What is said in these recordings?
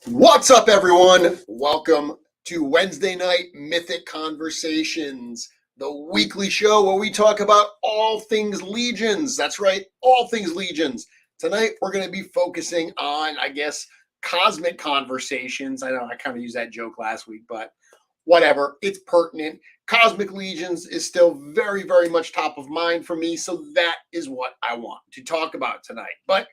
What's up, everyone? Welcome to Wednesday Night Mythic Conversations, the weekly show where we talk about all things Legions. That's right, all things Legions. Tonight, we're going to be focusing on, cosmic conversations. I know I kind of used that joke last week, but whatever, it's pertinent. Cosmic Legions is still very, very much top of mind for me, so that is what I want to talk about tonight. But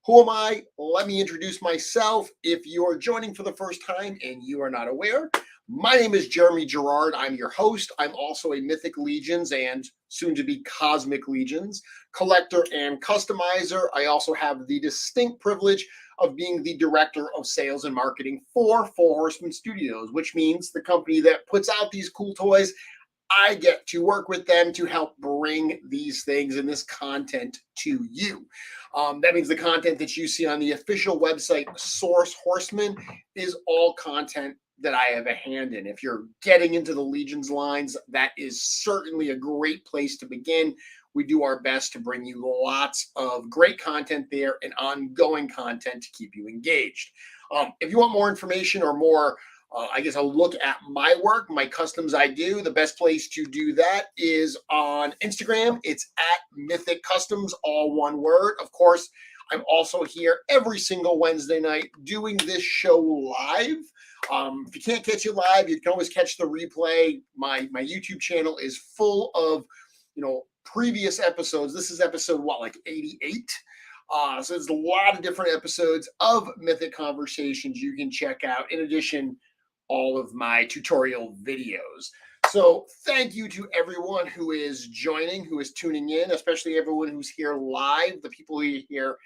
who am I? Let me introduce myself. If you're joining for the first time and you are not aware, my name is Jeremy Gerard. I'm your host. I'm also a Mythic Legions and soon to be Cosmic Legions collector and customizer. I also have the distinct privilege of being the director of sales and marketing for Four Horsemen Studios, which means the company that puts out these cool toys. I get to work with them to help bring these things and this content to you. That means the content that you see on the official website, Source Horseman, is all content that I have a hand in. If you're getting into the Legions lines, that is certainly a great place to begin. We do our best to bring you lots of great content there and ongoing content to keep you engaged. If you want more information or more a look at my work, my customs I do, the best place to do that is on Instagram. It's at Mythic Customs, all one word. Of course, I'm also here every single Wednesday night doing this show live. If you can't catch it live, you can always catch the replay. My YouTube channel is full of, previous episodes. This is episode, 88? So there's a lot of different episodes of Mythic Conversations you can check out. In addition, all of my tutorial videos. So thank you to everyone who is joining, who is tuning in, especially everyone who's here live, the people who are here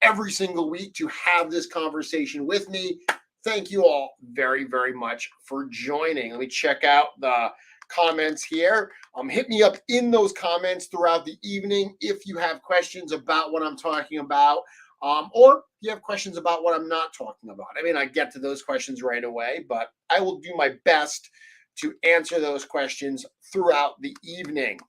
every single week to have this conversation with me. Thank you all very, very much for joining. Let me check out the comments here. Hit me up in those comments throughout the evening if you have questions about what I'm talking about. Or you have questions about what I'm not talking about. I get to those questions right away, but I will do my best to answer those questions throughout the evening.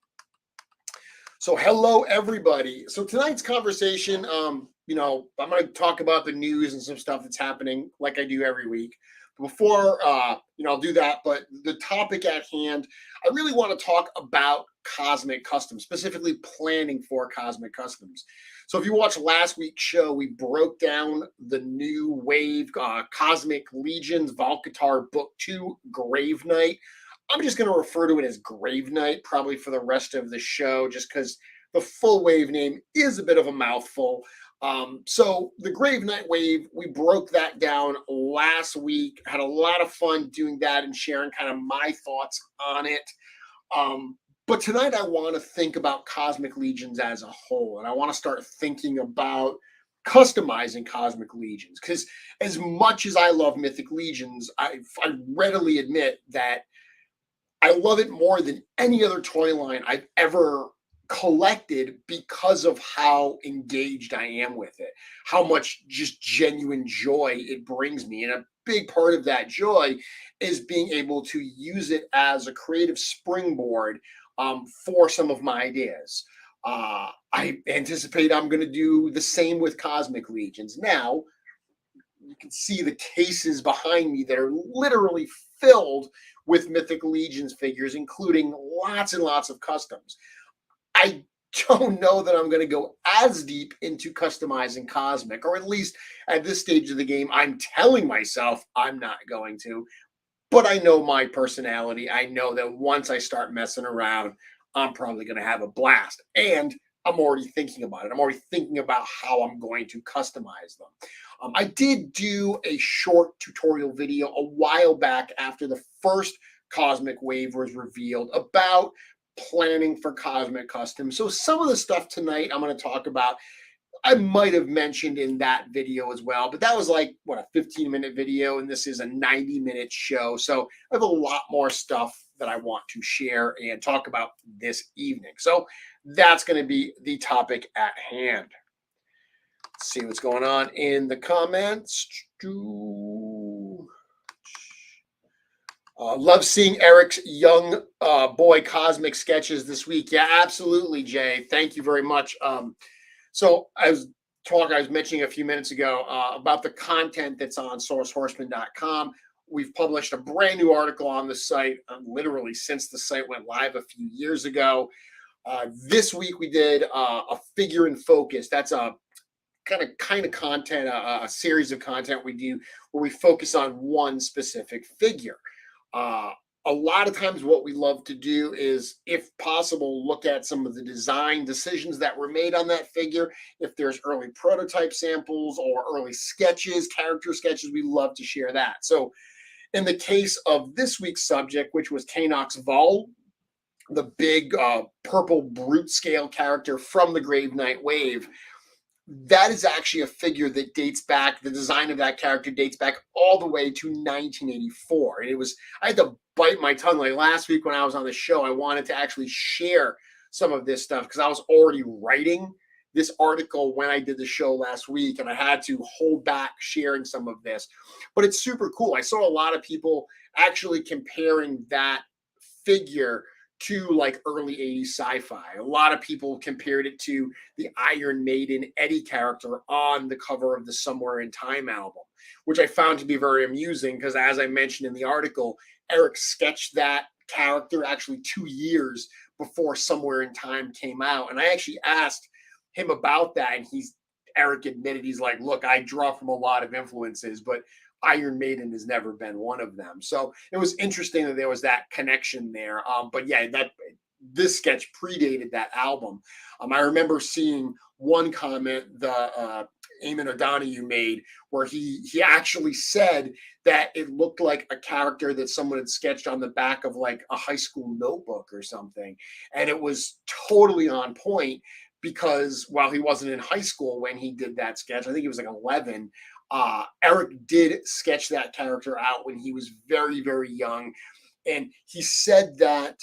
So hello, everybody. So tonight's conversation, I'm going to talk about the news and some stuff that's happening like I do every week. Before, I'll do that, but the topic at hand, I really want to talk about Cosmic Customs, specifically planning for Cosmic Customs. So if you watched last week's show, we broke down the new wave, Cosmic Legions, Valkatar Book 2, Grave Knight. I'm just going to refer to it as Grave Knight probably for the rest of the show, just because the full wave name is a bit of a mouthful. So the Grave Knight wave, we broke that down last week, had a lot of fun doing that and sharing kind of my thoughts on it. But tonight I want to think about Cosmic Legions as a whole, and I want to start thinking about customizing Cosmic Legions, because as much as I love Mythic Legions, I readily admit that I love it more than any other toy line I've ever collected because of how engaged I am with it, how much just genuine joy it brings me. And a big part of that joy is being able to use it as a creative springboard for some of my ideas. I anticipate I'm going to do the same with Cosmic Legions. Now, you can see the cases behind me that are literally filled with Mythic Legions figures, including lots and lots of customs. I don't know that I'm going to go as deep into customizing Cosmic, or at least at this stage of the game, I'm telling myself I'm not going to. But I know my personality. I know that once I start messing around, I'm probably going to have a blast. And I'm already thinking about it. I'm already thinking about how I'm going to customize them. I did do a short tutorial video a while back after the first Cosmic Wave was revealed about planning for Cosmic Customs. So some of the stuff tonight I'm going to talk about, I might have mentioned in that video as well, but that was like, what, a 15-minute video, and this is a 90-minute show. So I have a lot more stuff that I want to share and talk about this evening. So that's going to be the topic at hand. Let's see what's going on in the comments. Love seeing Eric's young boy cosmic sketches this week. Yeah, absolutely, Jay. Thank you very much. So I was mentioning a few minutes ago about the content that's on sourcehorseman.com. We've published a brand new article on the site, literally since the site went live a few years ago. This week we did a figure in focus. That's a kind of content, a series of content we do where we focus on one specific figure. A lot of times what we love to do is, if possible, look at some of the design decisions that were made on that figure. If there's early prototype samples or early sketches, character sketches, we love to share that. So in the case of this week's subject, which was Caenox Vol, the big purple brute scale character from the Grave Knight wave, that is actually a figure that dates back, the design of that character dates back all the way to 1984. And I had to bite my tongue. Like last week when I was on the show, I wanted to actually share some of this stuff because I was already writing this article when I did the show last week, and I had to hold back sharing some of this. But it's super cool. I saw a lot of people actually comparing that figure to like early 80s sci-fi. A lot of people compared it to the Iron Maiden Eddie character on the cover of the Somewhere in Time album, which I found to be very amusing because, as I mentioned in the article, Eric sketched that character actually 2 years before Somewhere in Time came out. And I actually asked him about that, and Eric admitted, he's like, look, I draw from a lot of influences, but Iron Maiden has never been one of them. So it was interesting that there was that connection there. But yeah, this sketch predated that album. I remember seeing one comment the Eamon O'Donoghue made where he actually said that it looked like a character that someone had sketched on the back of like a high school notebook or something. And it was totally on point because while he wasn't in high school when he did that sketch, I think he was like 11, Eric did sketch that character out when he was very, very young. And he said that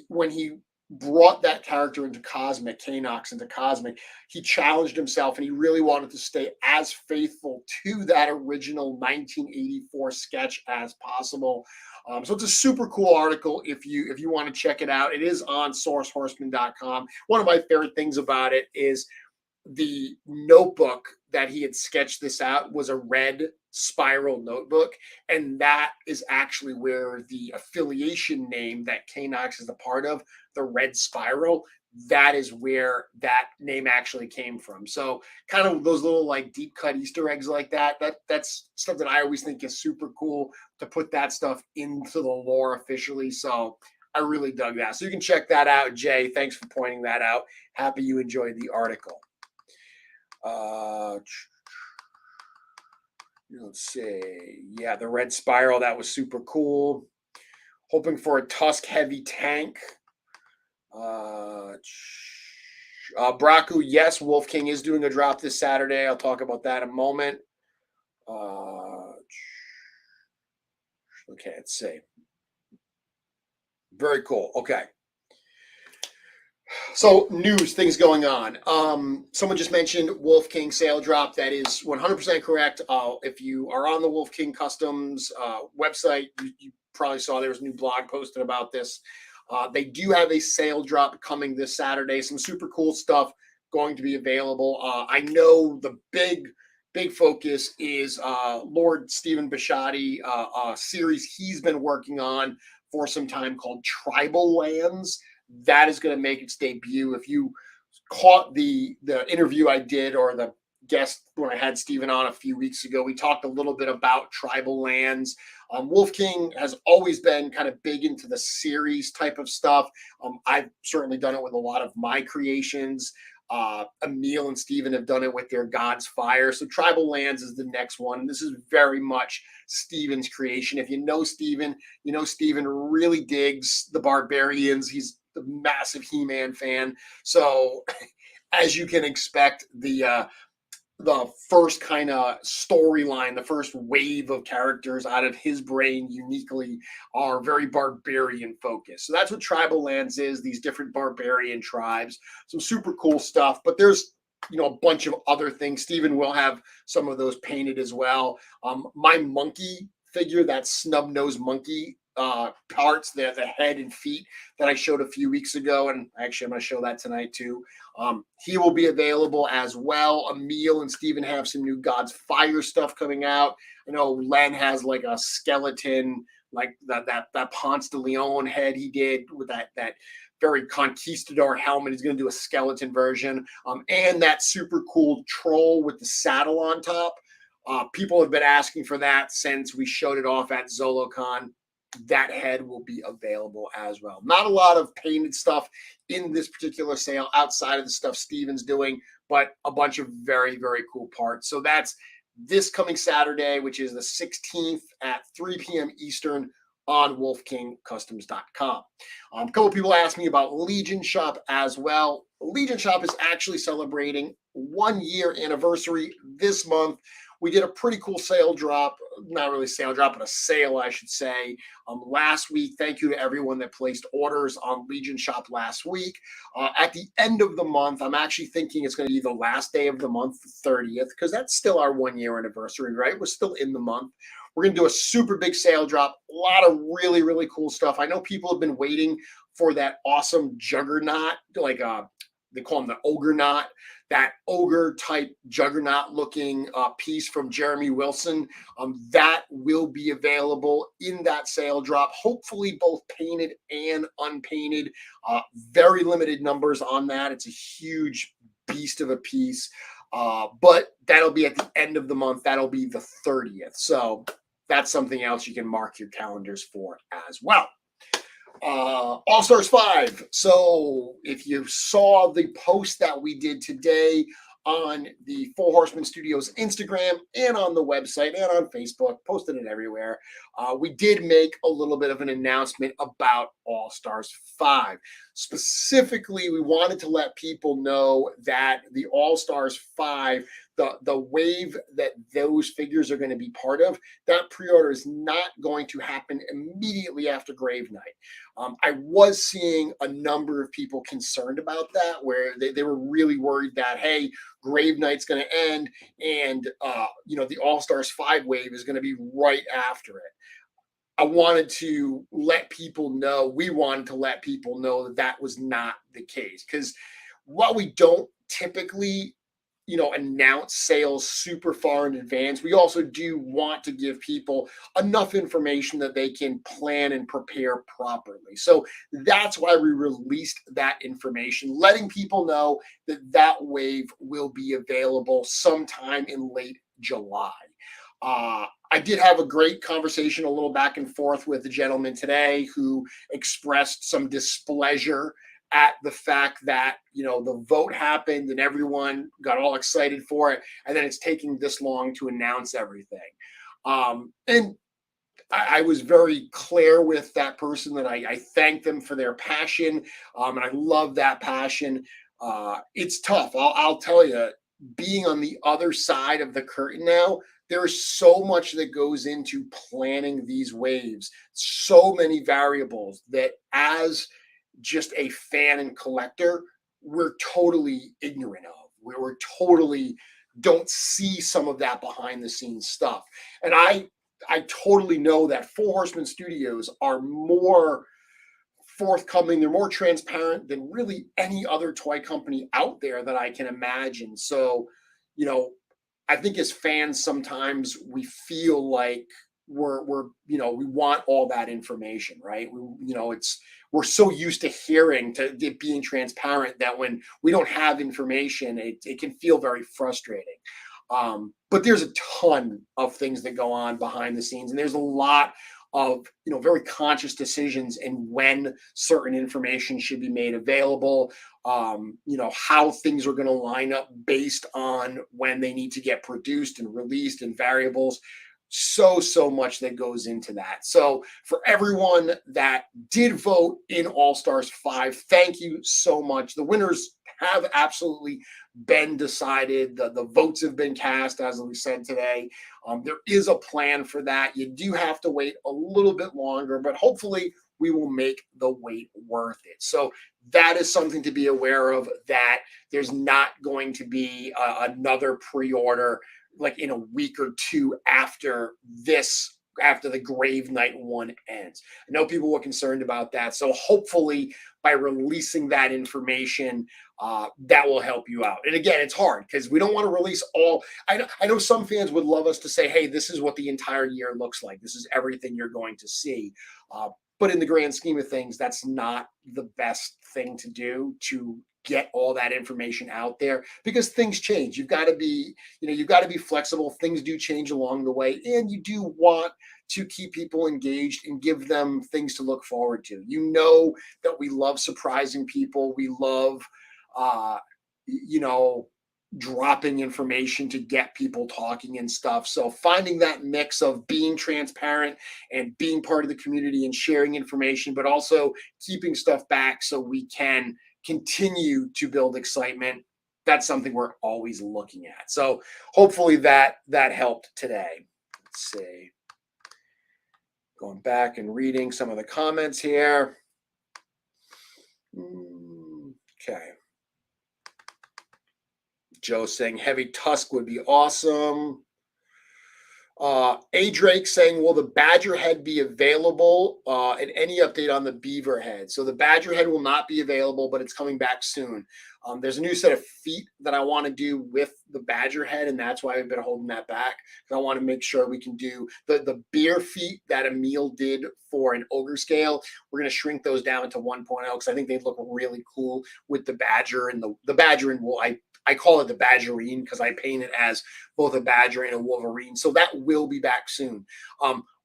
when he brought that character into Cosmic, Caenox into Cosmic, he challenged himself and he really wanted to stay as faithful to that original 1984 sketch as possible. So it's a super cool article if you want to check it out. It is on sourcehorseman.com. One of my favorite things about it is the notebook that he had sketched this out was a red spiral notebook, and that is actually where the affiliation name that Caenox is a part of, the red spiral, that is where that name actually came from. So kind of those little like deep cut Easter eggs like that's stuff that I always think is super cool to put that stuff into the lore officially. So I really dug that. So you can check that out, Jay. Thanks for pointing that out. Happy you enjoyed the article. Let's see. Yeah, the red spiral, that was super cool. Hoping for a Tusk heavy tank. Braku, yes, Wolf King is doing a drop this Saturday. I'll talk about that in a moment. Okay, let's see. Very cool. Okay. So news, things going on. Someone just mentioned Wolf King sale drop. That is 100% correct. If you are on the Wolf King Customs website, you probably saw there was a new blog posted about this. They do have a sale drop coming this Saturday. Some super cool stuff going to be available. I know the big focus is Lord Stephen Bisciotti, a series he's been working on for some time called Tribal Lands. That is going to make its debut. If you caught the interview I did, or the guest when I had Stephen on a few weeks ago, we talked a little bit about Tribal Lands. Wolf King has always been kind of big into the series type of stuff. I've certainly done it with a lot of my creations. Emil and Stephen have done it with their God's Fire. So Tribal Lands is the next one. And this is very much Stephen's creation. If you know Stephen really digs the Barbarians. He's the massive He-Man fan. So as you can expect, the first kind of storyline, the first wave of characters out of his brain uniquely are very barbarian focused. So that's what Tribal Lands is, these different barbarian tribes. Some super cool stuff, but there's a bunch of other things. Steven will have some of those painted as well. My monkey figure, that snub-nosed monkey parts, the head and feet that I showed a few weeks ago, and actually I'm going to show that tonight too. He will be available as well. Emil and Steven have some new God's Fire stuff coming out. I know Len has like a skeleton, like that Ponce de Leon head he did with that very conquistador helmet. He's going to do a skeleton version, and that super cool troll with the saddle on top. People have been asking for that since we showed it off at ZoloCon. That head will be available as well. Not a lot of painted stuff in this particular sale outside of the stuff Steven's doing, but a bunch of very, very cool parts. So that's this coming Saturday, which is the 16th at 3 p.m. Eastern on wolfkingcustoms.com. A couple people asked me about Legion Shop as well. Legion Shop is actually celebrating 1 year anniversary this month. We did a pretty cool sale drop, not really sale drop, but a sale, I should say, last week. Thank you to everyone that placed orders on Legion Shop last week. At the end of the month, I'm actually thinking it's going to be the last day of the month, the 30th, because that's still our 1 year anniversary, right? We're still in the month. We're going to do a super big sale drop, a lot of really, really cool stuff. I know people have been waiting for that awesome juggernaut, like they call him the ogre knot, that ogre type juggernaut looking piece from Jeremy Wilson. That will be available in that sale drop, hopefully both painted and unpainted. Very limited numbers on that. It's a huge beast of a piece, but that'll be at the end of the month. That'll be the 30th. So that's something else you can mark your calendars for as well. All Stars 5. So if you saw the post that we did today on the Four Horsemen Studios Instagram and on the website and on Facebook, posted it everywhere, we did make a little bit of an announcement about All Stars 5. Specifically, we wanted to let people know that the All Stars 5, the wave that those figures are going to be part of, that pre-order is not going to happen immediately after Grave Night. I was seeing a number of people concerned about that, where they were really worried that, hey, Grave Night's going to end and the All Stars 5 wave is going to be right after it. I wanted to let people know, we wanted to let people know that that was not the case, because while we don't typically announce sales super far in advance, we also do want to give people enough information that they can plan and prepare properly. So that's why we released that information, letting people know that that wave will be available sometime in late July. I did have a great conversation, a little back and forth with a gentleman today who expressed some displeasure at the fact that, the vote happened and everyone got all excited for it, and then it's taking this long to announce everything. And I was very clear with that person that I thank them for their passion, and I love that passion. It's tough. I'll tell you, being on the other side of the curtain now, there's so much that goes into planning these waves, so many variables that as just a fan and collector, we're totally ignorant of. We're totally don't see some of that behind the scenes stuff. And I totally know that Four Horsemen Studios are more forthcoming, they're more transparent than really any other toy company out there that I can imagine. So, I think as fans, sometimes we feel like we're we want all that information, right? We're so used to hearing, to it being transparent, that when we don't have information, it can feel very frustrating. But there's a ton of things that go on behind the scenes, and there's a lot of very conscious decisions in when certain information should be made available, how things are going to line up based on when they need to get produced and released, and variables. so much that goes into that. So for everyone that did vote in All Stars 5, thank you so much. The winners have absolutely been decided. The votes have been cast, as we said today. There is a plan for that. You do have to wait a little bit longer, but hopefully we will make the wait worth it. So that is something to be aware of, that there's not going to be another pre-order like in a week or two after this, after the Grave Knight one ends. I know people were concerned about that. So hopefully by releasing that information, that will help you out. And again, it's hard because we don't want to release all. I know some fans would love us to say, hey, this is what the entire year looks like. This is everything you're going to see. But in the grand scheme of things, that's not the best thing to do, to get all that information out there, because things change. You've got to be, you've got to be flexible. Things do change along the way, and you do want to keep people engaged and give them things to look forward to. You know that we love surprising people. We love, dropping information to get people talking and stuff. So finding that mix of being transparent and being part of the community and sharing information, but also keeping stuff back so we can continue to build excitement. That's something we're always looking at. So hopefully that helped today. Let's see. Going back and reading some of the comments here. Okay. Joe saying heavy tusk would be awesome. A Drake saying, will the badger head be available? And any update on the beaver head? So the badger head will not be available, but it's coming back soon. There's a new set of feet that I want to do with the badger head, and that's why I've been holding that back. I want to make sure we can do the bear feet that Emil did for an ogre scale. We're going to shrink those down to 1.0 because I think they look really cool with the badger and the badger and wool. I call it the badgerine because I paint it as both a badger and a wolverine. So that will be back soon.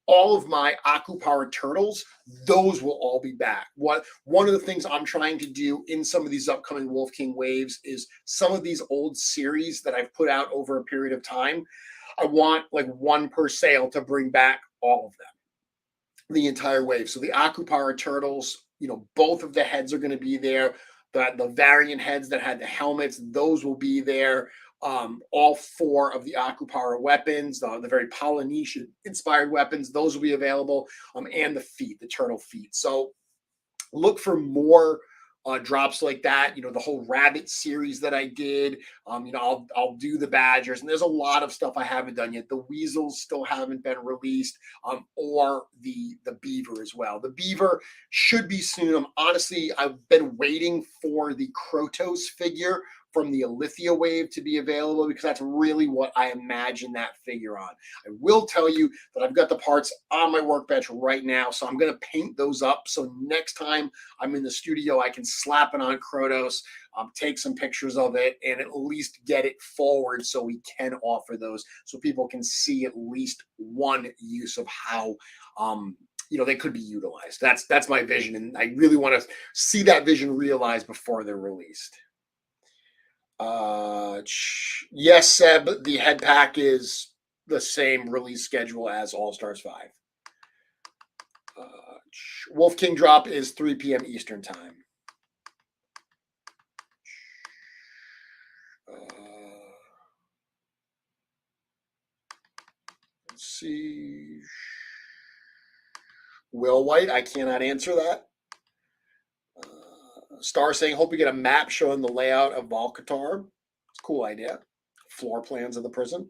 All of my Aku Power turtles, those will all be back. One of the things I'm trying to do in some of these upcoming Wolf King waves is some of these old series that I've put out over a period of time. I want like one per sale to bring back all of them, the entire wave. So the Aku Power turtles, both of the heads are going to be there. The variant heads that had the helmets, those will be there. All 4 of the Aku Power weapons, the very Polynesian inspired weapons, those will be available, and the feet, the turtle feet. So look for more drops like that. The whole rabbit series that I did. I'll do the badgers, and there's a lot of stuff I haven't done yet. The weasels still haven't been released, or the beaver as well. The beaver should be soon. I've been waiting for the Krotos figure from the Alithia wave to be available, because that's really what I imagine that figure on. I will tell you that I've got the parts on my workbench right now, so I'm going to paint those up. So next time I'm in the studio, I can slap it on Krotos, take some pictures of it, and at least get it forward so we can offer those, so people can see at least one use of how they could be utilized. That's my vision, and I really want to see that vision realized before they're released. Yes, Seb, the head pack is the same release schedule as All Stars 5. Wolf King drop is 3 p.m. Eastern time. Let's see. Will White, I cannot answer that. Star saying, hope we get a map showing the layout of Volcatar. It's a cool idea. Floor plans of the prison.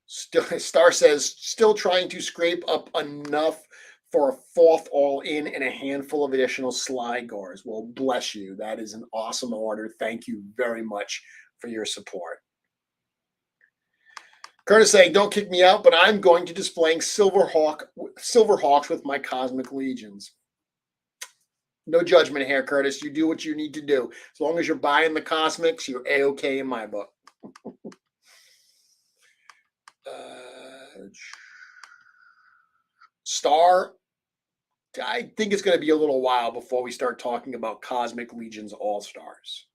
Star says, still trying to scrape up enough for a 4th all-in and a handful of additional slide guards. Well, bless you. That is an awesome order. Thank you very much for your support. Curtis saying, don't kick me out, but I'm going to displaying Silverhawks with my Cosmic Legions. No judgment here, Curtis. You do what you need to do. As long as you're buying the Cosmics, you're A-okay in my book. Star, I think it's going to be a little while before we start talking about Cosmic Legions All-Stars.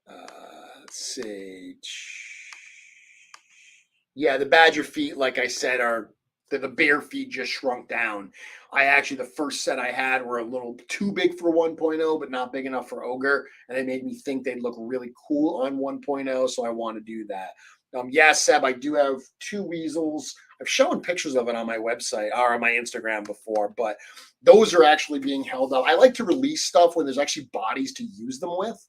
Let's Let's see. Yeah, the badger feet, like I said, are the bear feet just shrunk down. I actually, the first set I had were a little too big for 1.0, but not big enough for ogre, and it made me think they'd look really cool on 1.0, so I want to do that. Yeah, Seb, I do have two weasels. I've shown pictures of it on my website or on my Instagram before, but those are actually being held up. I like to release stuff when there's actually bodies to use them with.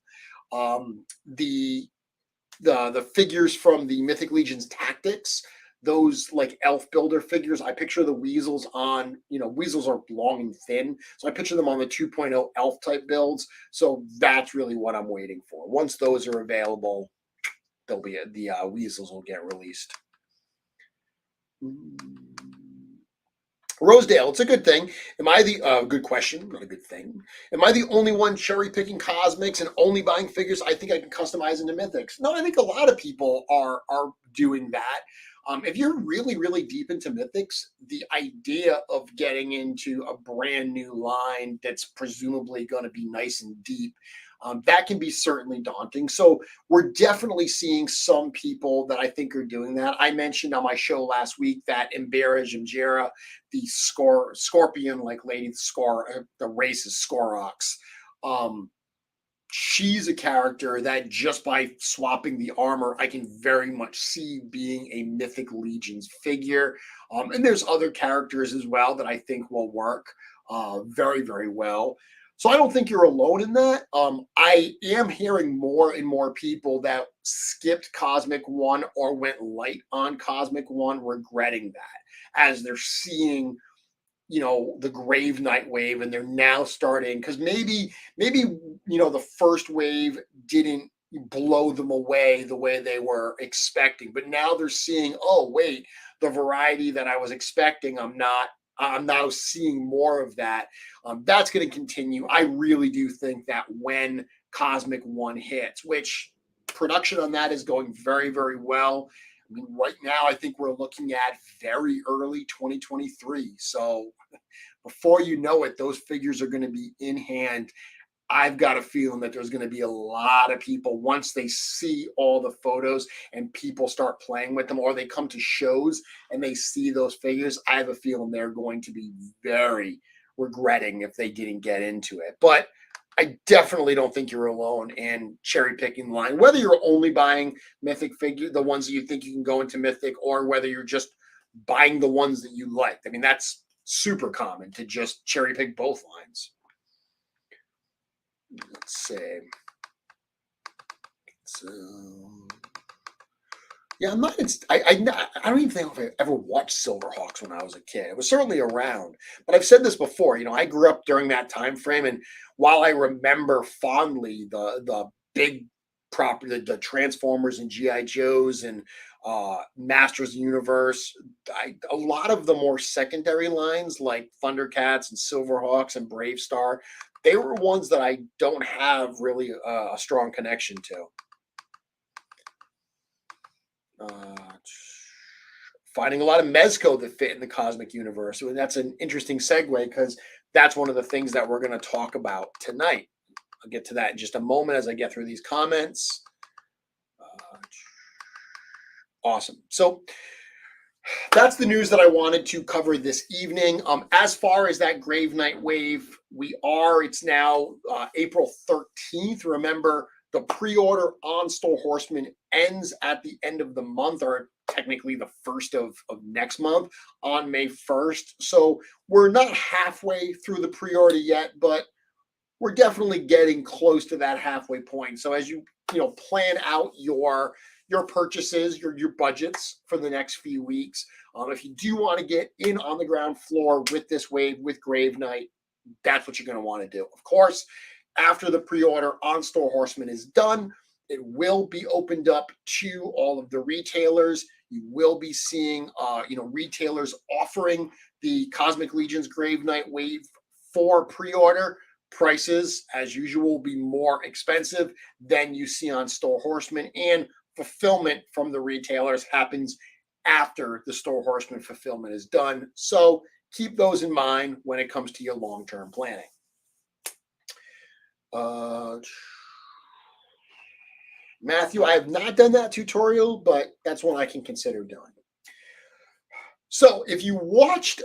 The figures from the Mythic Legions Tactics, those like elf builder figures, I picture the weasels on, weasels are long and thin. So I picture them on the 2.0 elf type builds. So that's really what I'm waiting for. Once those are available, they'll be the weasels will get released. Rosedale, it's a good thing. Am I the good question? Not a good thing. Am I the only one cherry picking cosmics and only buying figures I think I can customize into mythics? No, I think a lot of people are doing that. If you're really, really deep into mythics, the idea of getting into a brand new line that's presumably going to be nice and deep, that can be certainly daunting. So we're definitely seeing some people that I think are doing that. I mentioned on my show last week that Embera Jimjera, the scorpion-like lady, the race is Skorox. She's a character that just by swapping the armor, I can very much see being a Mythic Legions figure. And there's other characters as well that I think will work very, very well. So I don't think you're alone in that. I am hearing more and more people that skipped Cosmic 1 or went light on Cosmic 1 regretting that as they're seeing the Grave Knight wave, and they're now starting because maybe the first wave didn't blow them away the way they were expecting, but now they're seeing, oh wait, the variety that I was expecting, I'm now seeing more of that. That's going to continue. I really do think that when Cosmic 1 hits, which production on that is going very, very well. I mean, right now, I think we're looking at very early 2023. So before you know it, those figures are going to be in hand. I've got a feeling that there's going to be a lot of people once they see all the photos and people start playing with them, or they come to shows and they see those figures. I have a feeling they're going to be very regretting if they didn't get into it. But I definitely don't think you're alone in cherry picking line, whether you're only buying Mythic figure, the ones that you think you can go into Mythic, or whether you're just buying the ones that you like. I mean, that's super common to just cherry pick both lines. Let's see. So, yeah, I'm not. I don't even think I ever watched Silverhawks when I was a kid. It was certainly around, but I've said this before. I grew up during that time frame, and while I remember fondly the big property, the Transformers and GI Joes and Masters of the Universe, a lot of the more secondary lines like Thundercats and Silverhawks and Brave Star, they were ones that I don't have really a strong connection to. Finding a lot of Mezco that fit in the cosmic universe. And that's an interesting segue because that's one of the things that we're going to talk about tonight. I'll get to that in just a moment as I get through these comments. Awesome. So that's the news that I wanted to cover this evening. As far as that Grave Knight wave, it's now April 13th. Remember, the pre-order on Store Horseman ends at the end of the month, or technically the first of next month on May 1st. So we're not halfway through the pre-order yet, but we're definitely getting close to that halfway point. So as you plan out your purchases, your budgets for the next few weeks, if you do want to get in on the ground floor with this wave with Grave Knight, that's what you're going to want to do. Of course, after the pre-order on Store Horseman is done, it will be opened up to all of the retailers. You will be seeing, retailers offering the Cosmic Legions Grave Knight wave for pre-order. Prices, as usual, will be more expensive than you see on Store Horseman, and fulfillment from the retailers happens after the Store Horseman fulfillment is done. So keep those in mind when it comes to your long-term planning. Matthew, I have not done that tutorial, but that's one I can consider doing. So if you watched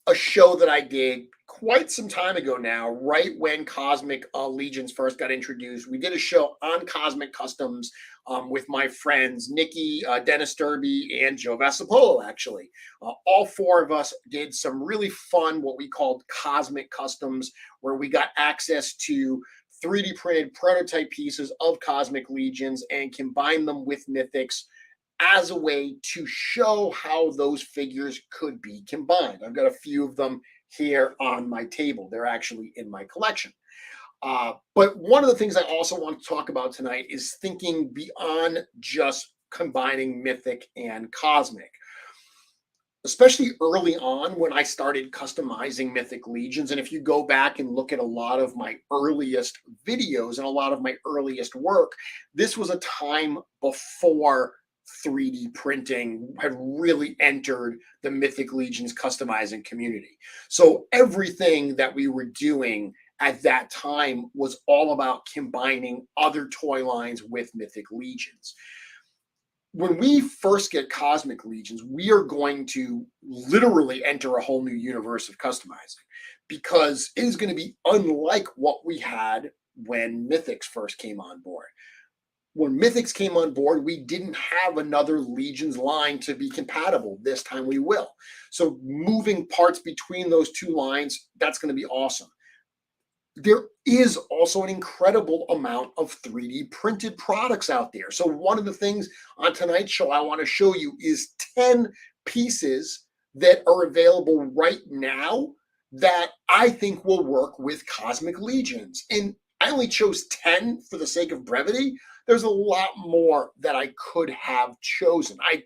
a show that I did quite some time ago now, right when Cosmic Legions first got introduced. We did a show on Cosmic Customs with my friends Nikki, Dennis Derby, and Joe Vasapolo, actually. All four of us did some really fun, what we called Cosmic Customs, where we got access to 3D printed prototype pieces of Cosmic Legions and combined them with Mythics as a way to show how those figures could be combined. I've got a few of them here on my table. They're actually in my collection. But one of the things I also want to talk about tonight is thinking beyond just combining Mythic and Cosmic. Especially early on when I started customizing Mythic Legions. And if you go back and look at a lot of my earliest videos and a lot of my earliest work, this was a time before 3D printing had really entered the Mythic Legions customizing community. So everything that we were doing at that time was all about combining other toy lines with Mythic Legions. When we first get Cosmic Legions, we are going to literally enter a whole new universe of customizing because it is going to be unlike what we had when Mythics first came on board. When Mythics came on board, we didn't have another Legions line to be compatible. This time we will. So moving parts between those two lines, that's going to be awesome. There is also an incredible amount of 3D printed products out there. So one of the things on tonight's show I want to show you is 10 pieces that are available right now that I think will work with Cosmic Legions. And I only chose 10 for the sake of brevity. There's a lot more that I could have chosen. I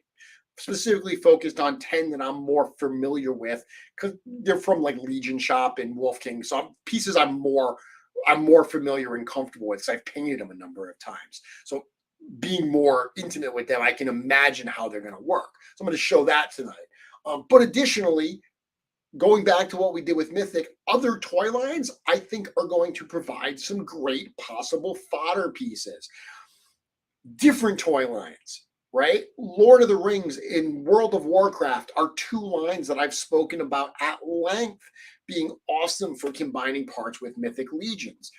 specifically focused on 10 that I'm more familiar with because they're from like Legion Shop and Wolf King. So pieces I'm more familiar and comfortable with because I've painted them a number of times. So being more intimate with them, I can imagine how they're going to work. So I'm going to show that tonight. But additionally, going back to what we did with Mythic, other toy lines I think are going to provide some great possible fodder pieces. Different toy lines, right? Lord of the Rings and World of Warcraft are two lines that I've spoken about at length being awesome for combining parts with Mythic Legions.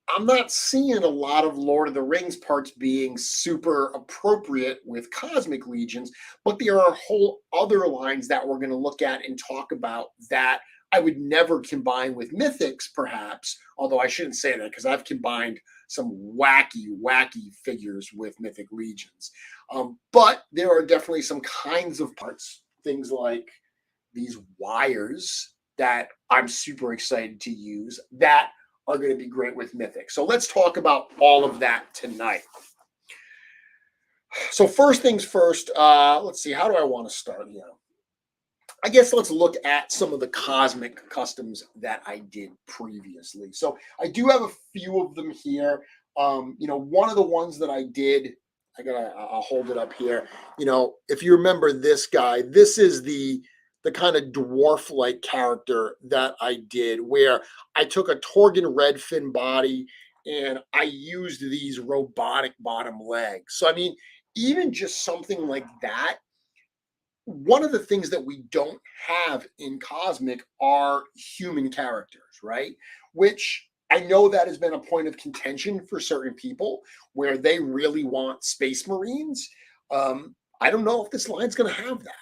I'm not seeing a lot of Lord of the Rings parts being super appropriate with Cosmic Legions, but there are whole other lines that we're going to look at and talk about that I would never combine with Mythics, perhaps, although I shouldn't say that because I've combined some wacky figures with Mythic Legions. But there are definitely some kinds of parts, things like these wires that I'm super excited to use that are going to be great with Mythic. So let's talk about all of that tonight. So first things first, let's see, how do I want to start here? I guess let's look at some of the Cosmic Customs that I did previously. So I do have a few of them here. One of the ones that I did, I'll hold it up here. If you remember this guy, this is the kind of dwarf-like character that I did, where I took a Torgan Redfin body and I used these robotic bottom legs. So I mean, even just something like that. One of the things that we don't have in Cosmic are human characters, right? Which I know that has been a point of contention for certain people where they really want Space Marines. I don't know if this line's going to have that.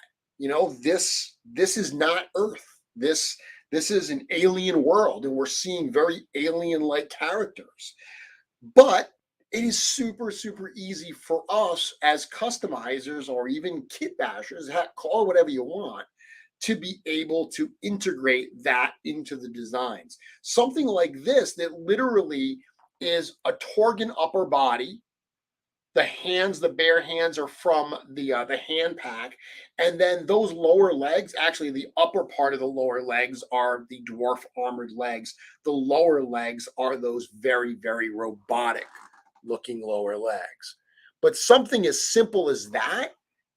This is not Earth. This is an alien world, and we're seeing very alien-like characters. But it is super easy for us as customizers or even kit bashers, call it whatever you want, to be able to integrate that into the designs. Something like this that literally is a Torgan upper body. The hands, the bare hands are from the hand pack. And then those lower legs, actually the upper part of the lower legs are the dwarf armored legs. The lower legs are those very robotic looking lower legs. But something as simple as that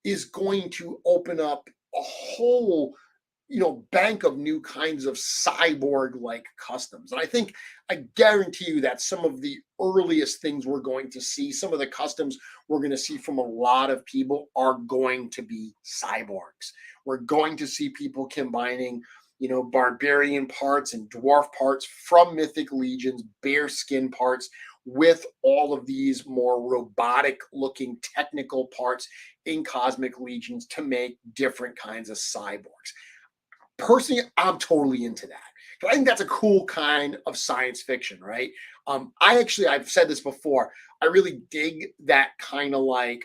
is going to open up a whole bank of new kinds of cyborg-like customs. And I guarantee you that some of the earliest things we're going to see, some of the customs we're going to see from a lot of people are going to be cyborgs. We're going to see people combining, barbarian parts and dwarf parts from Mythic Legions, bear skin parts, with all of these more robotic looking technical parts in Cosmic Legions to make different kinds of cyborgs. Personally, I'm totally into that. I think that's a cool kind of science fiction, right? I've said this before. I really dig that kind of like,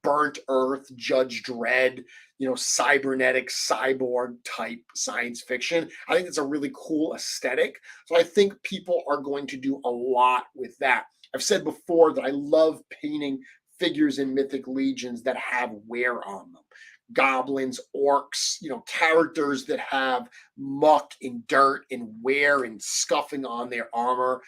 burnt earth, Judge Dredd, cybernetic cyborg type science fiction. I think it's a really cool aesthetic. So I think people are going to do a lot with that. I've said before that I love painting figures in Mythic Legions that have wear on them. Goblins, orcs, characters that have muck and dirt and wear and scuffing on their armor.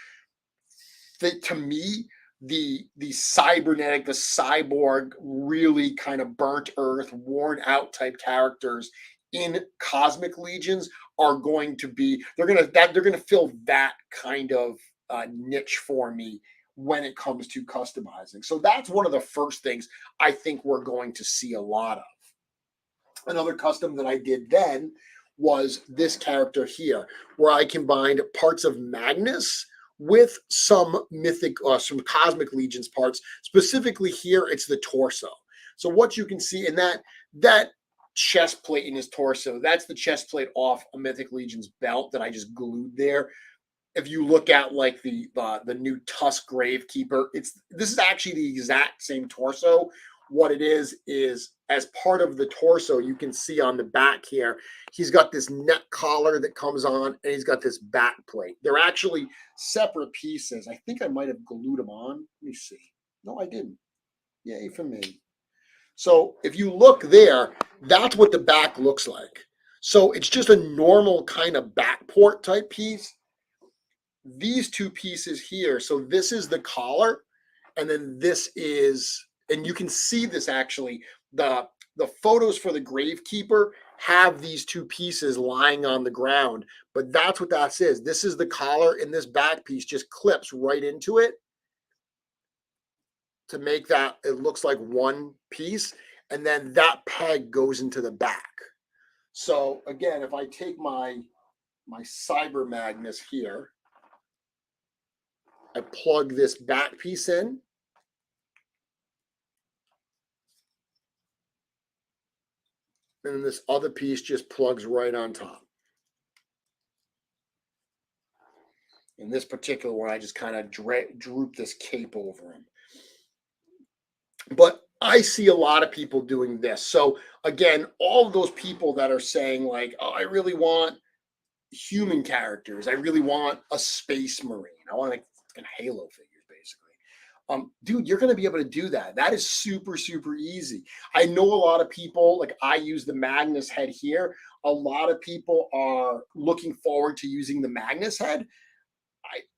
To me, the cybernetic, the cyborg, really kind of burnt earth, worn out type characters in Cosmic Legions are going to be, they're gonna fill that kind of niche for me when it comes to customizing. So that's one of the first things I think we're going to see a lot of. Another custom that I did then was this character here, where I combined parts of Magnus with some some Cosmic Legions parts. Specifically here, it's the torso. So what you can see in that chest plate in his torso, that's the chest plate off a Mythic Legions belt that I just glued there. If you look at like the new Tusk Gravekeeper, this is actually the exact same torso. What it is as part of the torso, you can see on the back here, he's got this neck collar that comes on, and he's got this back plate. They're actually separate pieces. I think I might have glued them on. Let me see. No, I didn't. Yay for me. So if you look there, that's what the back looks like. So it's just a normal kind of back port type piece. These two pieces here, so this is the collar, and then this is, and you can see this actually, the photos for the Gravekeeper have these two pieces lying on the ground, but that's what that is. This is the collar, and this back piece just clips right into it to make that, it looks like one piece, and then that peg goes into the back. So again, if I take my Cyber Magnus here, I plug this back piece in, and then this other piece just plugs right on top. In this particular one, I just kind of droop this cape over him. But I see a lot of people doing this. So again, all of those people that are saying like, oh, I really want human characters. I really want a Space Marine. I want like Halo figures, basically. Dude, you're going to be able to do that. That is super, super easy. I know a lot of people, like I use the Magnus head here. A lot of people are looking forward to using the Magnus head.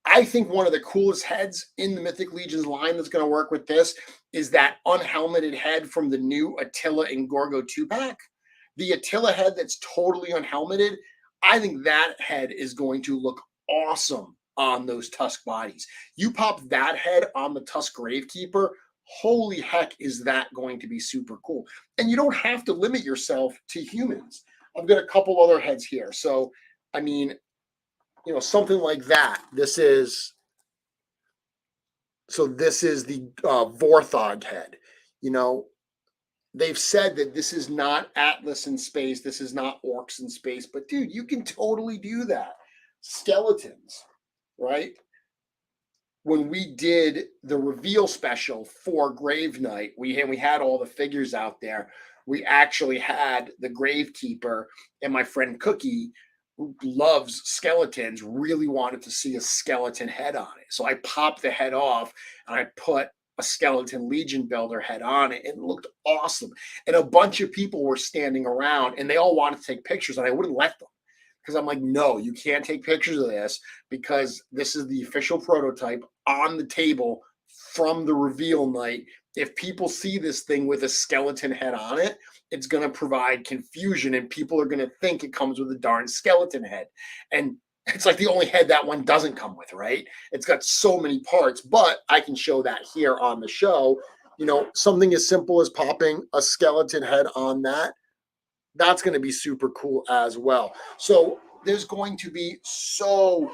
I think one of the coolest heads in the Mythic Legions line that's going to work with this is that unhelmeted head from the new Attila and Gorgo 2-pack. The Attila head that's totally unhelmeted, I think that head is going to look awesome on those Tusk bodies. You pop that head on the Tusk Gravekeeper, holy heck, is that going to be super cool. And you don't have to limit yourself to humans. I've got a couple other heads here. So, I mean, something like that. This is the Vorthog head. They've said that this is not Atlas in space. This is not orcs in space. But dude, you can totally do that. Skeletons, right? When we did the reveal special for Grave Knight, we had all the figures out there. We actually had the Gravekeeper, and my friend Cookie, who loves skeletons, really wanted to see a skeleton head on it. So I popped the head off and I put a skeleton Legion builder head on it, and it looked awesome. And a bunch of people were standing around and they all wanted to take pictures, and I wouldn't let them because I'm like, no, you can't take pictures of this because this is the official prototype on the table from the reveal night, if people see this thing with a skeleton head on it, it's going to provide confusion and people are going to think it comes with a darn skeleton head. And it's like the only head that one doesn't come with, right? It's got so many parts, but I can show that here on the show. You know, something as simple as popping a skeleton head on that, that's going to be super cool as well. So there's going to be so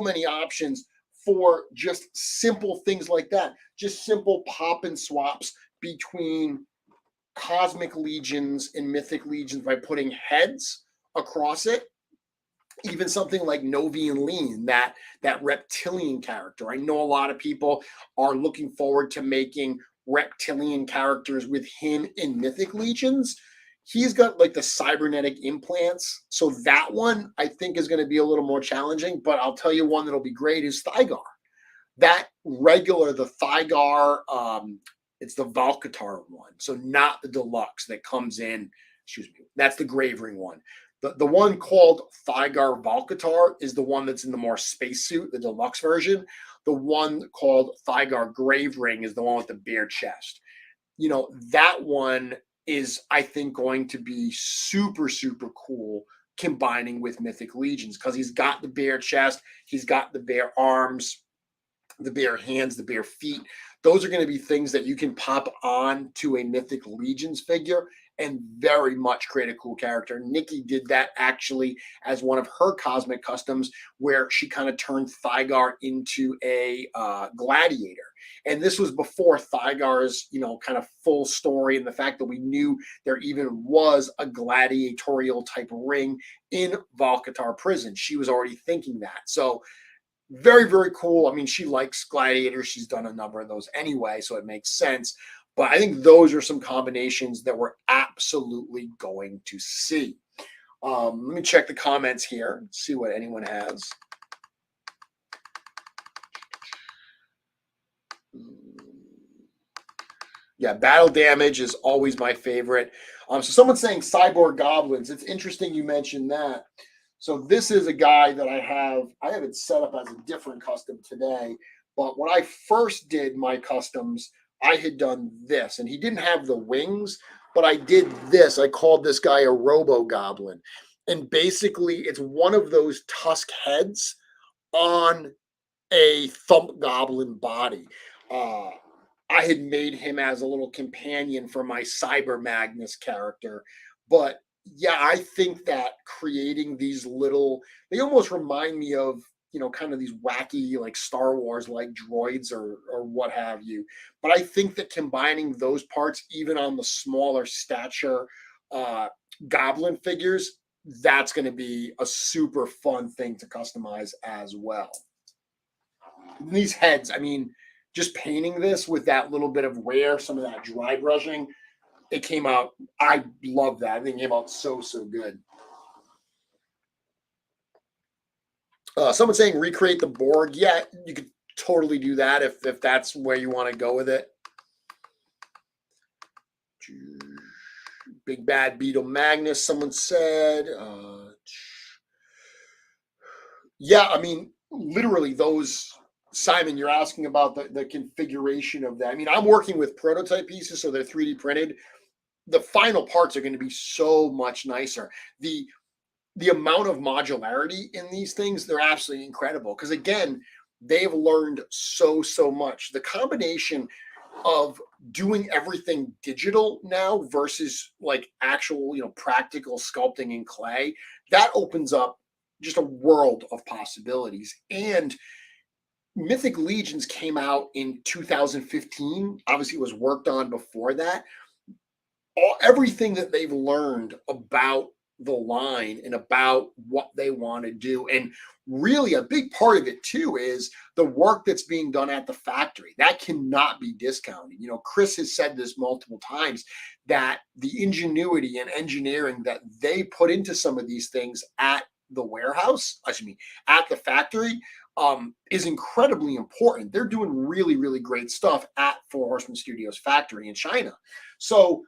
many options for just simple things like that. Just simple pop and swaps between Cosmic Legions and Mythic Legions by putting heads across it. Even something like Novian Lean, that reptilian character. I know a lot of people are looking forward to making reptilian characters with him in Mythic Legions. He's got like the cybernetic implants. So that one I think is going to be a little more challenging, but I'll tell you one that'll be great is Thygar. That regular, the Thygar, it's the Valkatar one. So not the deluxe that comes in, excuse me, that's the Gravering one. The one called Thygar Valkatar is the one that's in the more spacesuit, the deluxe version. The one called Thygar Gravering is the one with the bare chest. You know, that one is, I think, going to be super cool combining with Mythic Legions because he's got the bare chest, he's got the bare arms, the bare hands, the bare feet. Those are going to be things that you can pop on to a Mythic Legions figure and very much create a cool character. Nikki did that actually as one of her Cosmic Customs, where she kind of turned Thygar into a gladiator. And this was before Thygar's, you know, kind of full story and the fact that we knew there even was a gladiatorial type ring in Valkatar prison. She was already thinking that. So very cool. I mean, she likes gladiators. She's done a number of those anyway, so it makes sense. But I think those are some combinations that we're absolutely going to see. Let me check the comments here, see what anyone has. Yeah, battle damage is always my favorite. So someone's saying Cyborg Goblins. It's interesting you mentioned that. So this is a guy that I have it set up as a different custom today. But when I first did my customs, I had done this, and he didn't have the wings, but I did this. I called this guy a Robo Goblin. And basically, it's one of those tusk heads on a thump goblin body. I had made him as a little companion for my Cyber Magnus character. But yeah, I think that creating these little, they almost remind me of, you know, kind of these wacky like Star Wars like droids or what have you. But I think that combining those parts, even on the smaller stature goblin figures, that's going to be a super fun thing to customize as well. And these heads, I mean, just painting this with that little bit of wear, some of that dry brushing, it came out. I love that. I think it came out so good. Someone saying recreate the board. Yeah, you could totally do that if that's where you want to go with it. Big Bad Beetle Magnus, someone said. Yeah, I mean, literally those, Simon, you're asking about the configuration of that. I mean, I'm working with prototype pieces, so they're 3D printed. The final parts are going to be so much nicer. The amount of modularity in these things, they're absolutely incredible. Because again, they've learned so much. The combination of doing everything digital now versus like actual, you know, practical sculpting in clay, that opens up just a world of possibilities. And Mythic Legions came out in 2015. Obviously, it was worked on before that. Everything that they've learned about the line and about what they want to do, and really a big part of it too is the work that's being done at the factory. That cannot be discounted. You know, Chris has said this multiple times, that the ingenuity and engineering that they put into some of these things at the warehouse, at the factory, is incredibly important. They're doing really great stuff at Four Horsemen Studios factory in China. So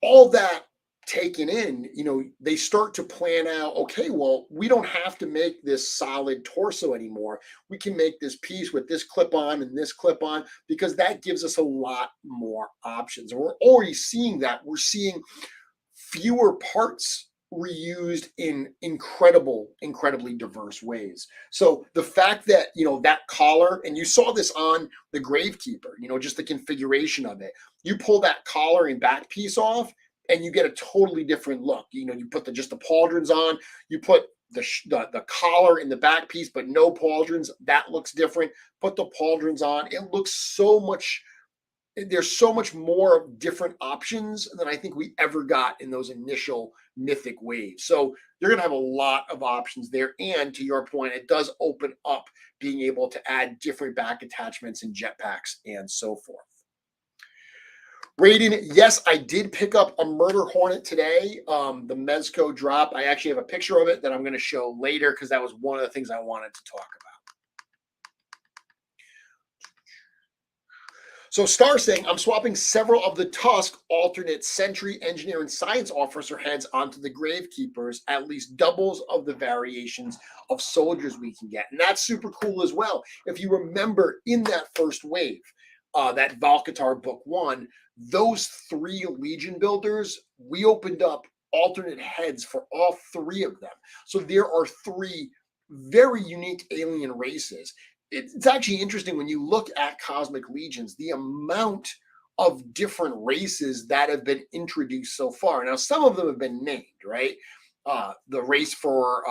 all that taken in, they start to plan out, okay, well, we don't have to make this solid torso anymore. We can make this piece with this clip on and this clip on, because that gives us a lot more options. And we're already seeing that. We're seeing fewer parts reused in incredibly diverse ways. So the fact that, that collar, and you saw this on the Gravekeeper, just the configuration of it, you pull that collar and back piece off and you get a totally different look. You put just the pauldrons on, you put the collar in the back piece, but no pauldrons. That looks different. Put the pauldrons on. It looks so much. There's so much more different options than I think we ever got in those initial Mythic waves. So you're going to have a lot of options there. And to your point, it does open up being able to add different back attachments and jetpacks and so forth. Raiden, yes, I did pick up a Murder Hornet today. The Mezco drop. I actually have a picture of it that I'm going to show later because that was one of the things I wanted to talk about. So Star saying, I'm swapping several of the Tusk alternate Sentry, Engineer, and Science Officer heads onto the Gravekeepers, at least doubles of the variations of soldiers we can get. And that's super cool as well. If you remember in that first wave, that Valkatar Book 1, those 3 Legion builders, we opened up alternate heads for all 3 of them. So there are 3 very unique alien races. It's actually interesting when you look at Cosmic Legions, the amount of different races that have been introduced so far. Now, some of them have been named, right? The race for,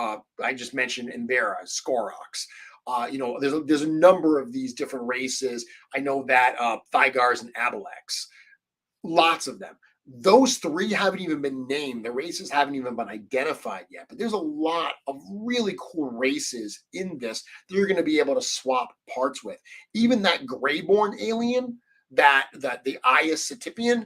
I just mentioned Embera, Skorox. There's a number of these different races. I know that Thygars and Abilex, lots of them. Those 3 haven't even been named. The races haven't even been identified yet. But there's a lot of really cool races in this that you're going to be able to swap parts with. Even that Greyborn alien, that the Ias Satipian,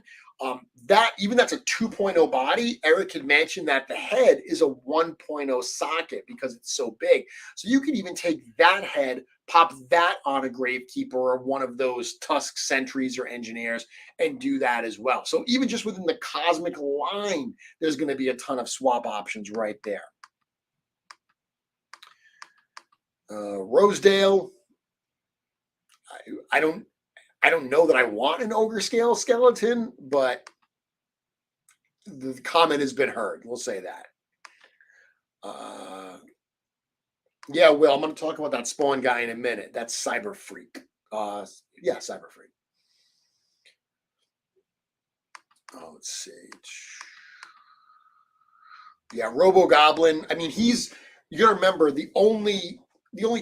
that's a 2.0 body. Eric had mentioned that the head is a 1.0 socket because it's so big. So you can even take that head, pop that on a Gravekeeper or one of those Tusk Sentries or Engineers and do that as well. So even just within the Cosmic line, there's going to be a ton of swap options right there. Rosedale, I don't know that I want an ogre scale skeleton, but the comment has been heard. We'll say that. Yeah, Will, I'm going to talk about that spawn guy in a minute. That's Cyber Freak. Yeah, Cyber Freak. Oh, let's see. Yeah, Robo Goblin. I mean, you got to remember the only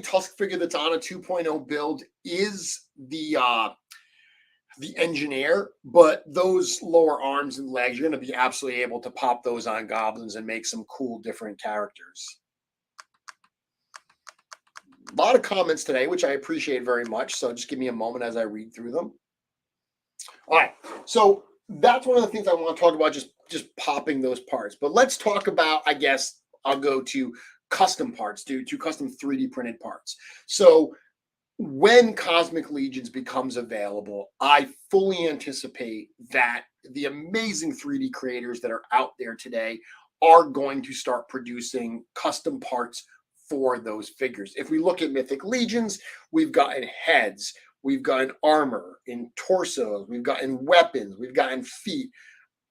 Tusk figure that's on a 2.0 build is the Engineer, but those lower arms and legs, you're going to be absolutely able to pop those on goblins and make some cool different characters. A lot of comments today, which I appreciate very much. So just give me a moment as I read through them. All right. So that's one of the things I want to talk about, just popping those parts. But let's talk about, I guess, I'll go to custom parts, to custom 3D printed parts. So when Cosmic Legions becomes available, I fully anticipate that the amazing 3D creators that are out there today are going to start producing custom parts for those figures. If we look at Mythic Legions, we've gotten heads, we've gotten armor in torsos, we've gotten weapons, we've gotten feet.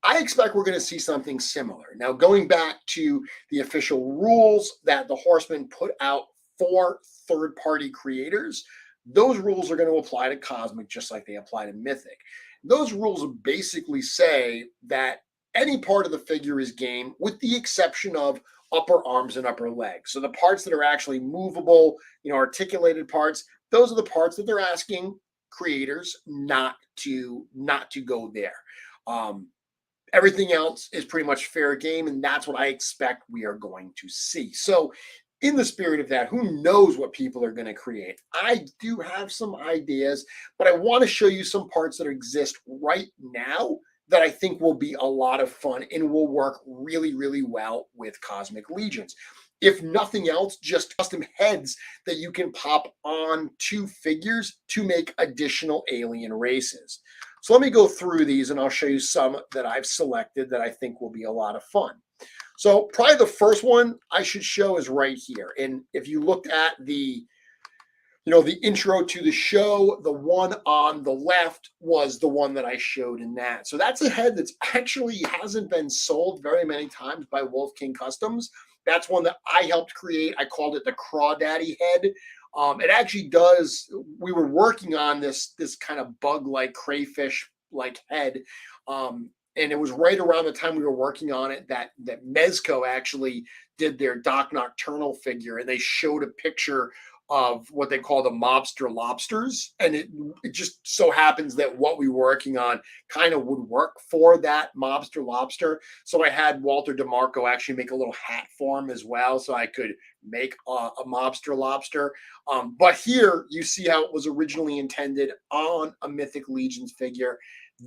I expect we're going to see something similar. Now, going back to the official rules that the Horsemen put out for third-party creators, those rules are going to apply to Cosmic just like they apply to Mythic. Those rules basically say that any part of the figure is game with the exception of upper arms and upper legs. So the parts that are actually movable, articulated parts, those are the parts that they're asking creators not to go there. Everything else is pretty much fair game, and that's what I expect we are going to see. So in the spirit of that, who knows what people are going to create? I do have some ideas, but I want to show you some parts that exist right now that I think will be a lot of fun and will work really, really well with Cosmic Legions. If nothing else, just custom heads that you can pop on to figures to make additional alien races. So let me go through these and I'll show you some that I've selected that I think will be a lot of fun. So probably the first one I should show is right here. And if you looked at the the intro to the show, the one on the left was the one that I showed in that. So that's a head that's actually hasn't been sold very many times by Wolf King Customs. That's one that I helped create. I called it the Craydaddy Head. It actually does. We were working on this kind of bug-like crayfish-like head, and it was right around the time we were working on it that Mezco actually did their Doc Nocturnal figure, and they showed a picture of what they call the mobster lobsters. And it just so happens that what we were working on kind of would work for that mobster lobster. So I had Walter DeMarco actually make a little hat for him as well, so I could make a mobster lobster. But here you see how it was originally intended on a Mythic Legions figure.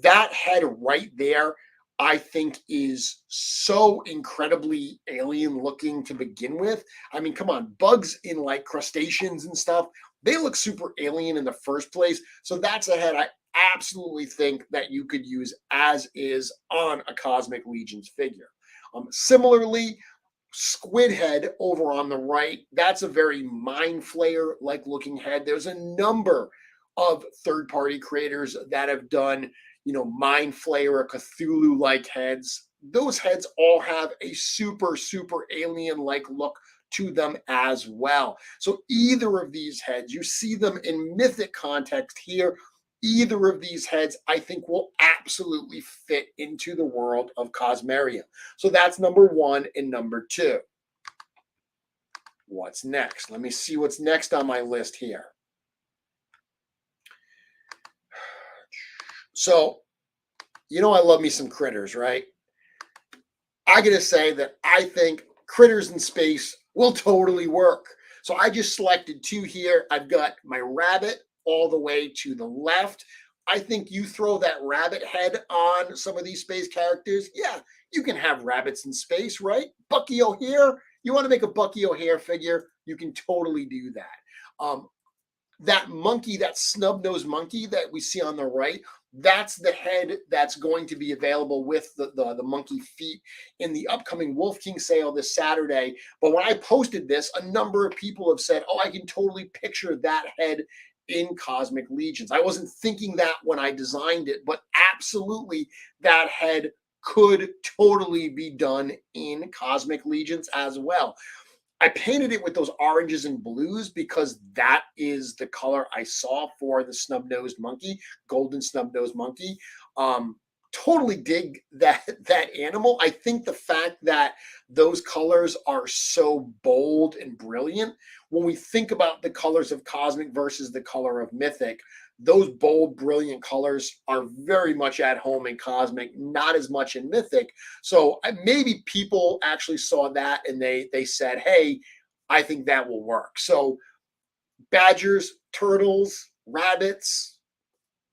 That head right there, I think, is so incredibly alien looking to begin with. I mean, come on, bugs in like crustaceans and stuff, they look super alien in the first place. So that's a head I absolutely think that you could use as is on a Cosmic Legions figure. Similarly, Squid Head over on the right, that's a very Mind Flayer like looking head. There's a number of third-party creators that have done Mind Flayer or Cthulhu like heads. Those heads all have a super alien like look to them as well. So either of these heads, you see them in mythic context here, either of these heads I think will absolutely fit into the world of Cosmerrium. So that's number one and number two. What's next? Let me see what's next on my list here. So, I love me some critters, right? I gotta say that I think critters in space will totally work. So I just selected two here. I've got my rabbit all the way to the left. I think you throw that rabbit head on some of these space characters. Yeah, you can have rabbits in space, right? Bucky O'Hare, you want to make a Bucky O'Hare figure, you can totally do that. That monkey, that snub-nosed monkey that we see on the right, that's the head that's going to be available with the monkey feet in the upcoming Wolf King sale this Saturday. But when I posted this, a number of people have said, oh, I can totally picture that head in Cosmic Legions. I wasn't thinking that when I designed it, but absolutely that head could totally be done in Cosmic Legions as well. I painted it with those oranges and blues because that is the color I saw for the snub-nosed monkey, golden snub-nosed monkey. Totally dig that animal. I think the fact that those colors are so bold and brilliant, when we think about the colors of Cosmic versus the color of Mythic, those bold, brilliant colors are very much at home in Cosmic, not as much in Mythic. So maybe people actually saw that and they said, hey, I think that will work. So badgers, turtles, rabbits,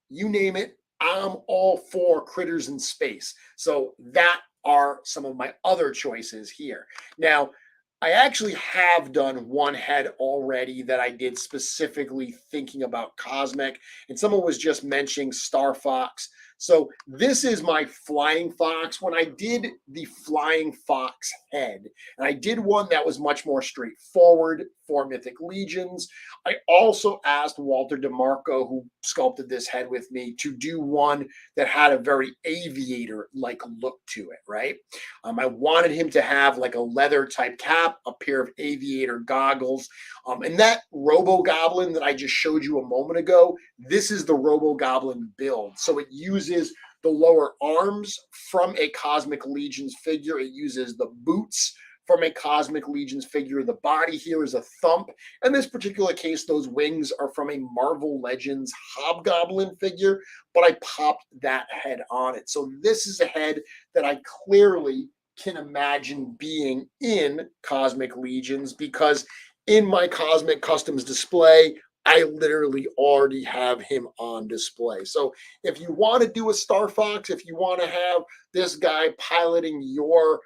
you name it, I'm all for critters in space. So that are some of my other choices here. Now, I actually have done one head already that I did specifically thinking about Cosmic, and someone was just mentioning Star Fox. So this is my Flying Fox. When I did the Flying Fox head, and I did one that was much more straightforward for Mythic Legions, I also asked Walter DeMarco, who sculpted this head with me, to do one that had a very aviator-like look to it, right? I wanted him to have like a leather type cap, a pair of aviator goggles, and that Robo Goblin that I just showed you a moment ago, this is the Robo Goblin build. So it uses the lower arms from a Cosmic Legions figure. It uses the boots from a Cosmic Legions figure. The body here is a thump. In this particular case, those wings are from a Marvel Legends Hobgoblin figure, but I popped that head on it. So this is a head that I clearly can imagine being in Cosmic Legions, because in my Cosmic Customs display, I literally already have him on display. So if you want to do a Star Fox, if you want to have this guy piloting your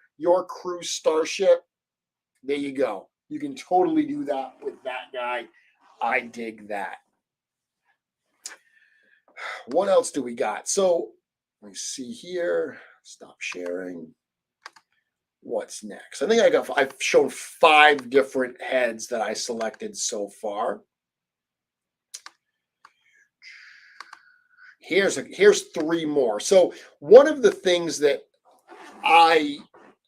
crew starship, there you go. You can totally do that with that guy. I dig that. What else do we got? So let me see here. Stop sharing. What's next? I think I've shown 5 different heads that I selected so far. Here's 3 more. So one of the things that I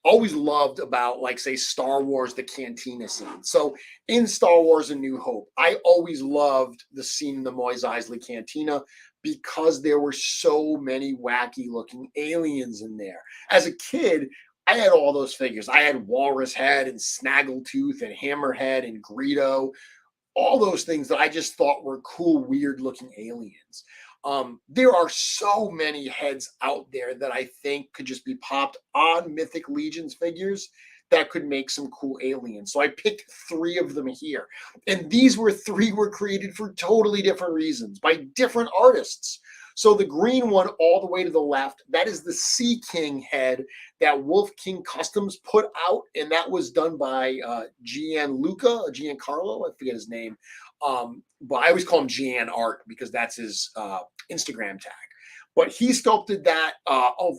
always loved about, like, say, Star Wars, the cantina scene. So in Star Wars A New Hope, I always loved the scene in the Mos Eisley Cantina because there were so many wacky looking aliens in there. As a kid, I had all those figures. I had Walrus Head and Snaggletooth and Hammerhead and Greedo, all those things that I just thought were cool, weird looking aliens. There are so many heads out there that I think could just be popped on Mythic Legions figures that could make some cool aliens. So I picked 3 of them here. And these 3 were created for totally different reasons by different artists. So the green one all the way to the left, that is the Sea King head that Wolf King Customs put out, and that was done by Giancarlo, I forget his name, but I always call him Gian Art because that's his Instagram tag. But he sculpted that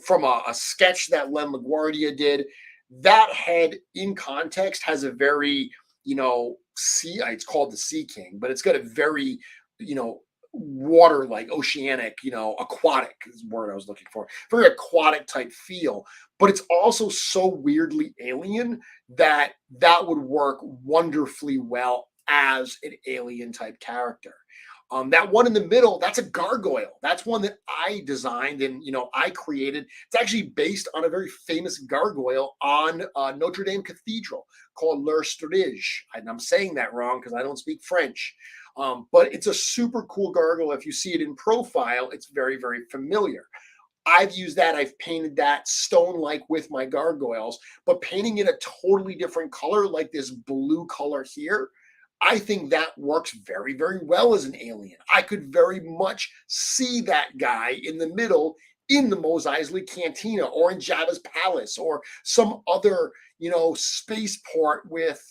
from a sketch that Len LaGuardia did. That head in context has a very, it's called the Sea King, but it's got a very, water, like oceanic, aquatic is the word I was looking for, very aquatic type feel, but it's also so weirdly alien that would work wonderfully well as an alien type character. That one in the middle, that's a gargoyle. That's one that I designed and I created. It's actually based on a very famous gargoyle on Notre Dame Cathedral called l'Erstrige. And I'm saying that wrong because I don't speak French. But it's a super cool gargoyle. If you see it in profile, it's very, very familiar. I've used that. I've painted that stone-like with my gargoyles, but painting it a totally different color, like this blue color here, I think that works very, very well as an alien. I could very much see that guy in the middle in the Mos Eisley Cantina or in Jabba's Palace or some other, spaceport with,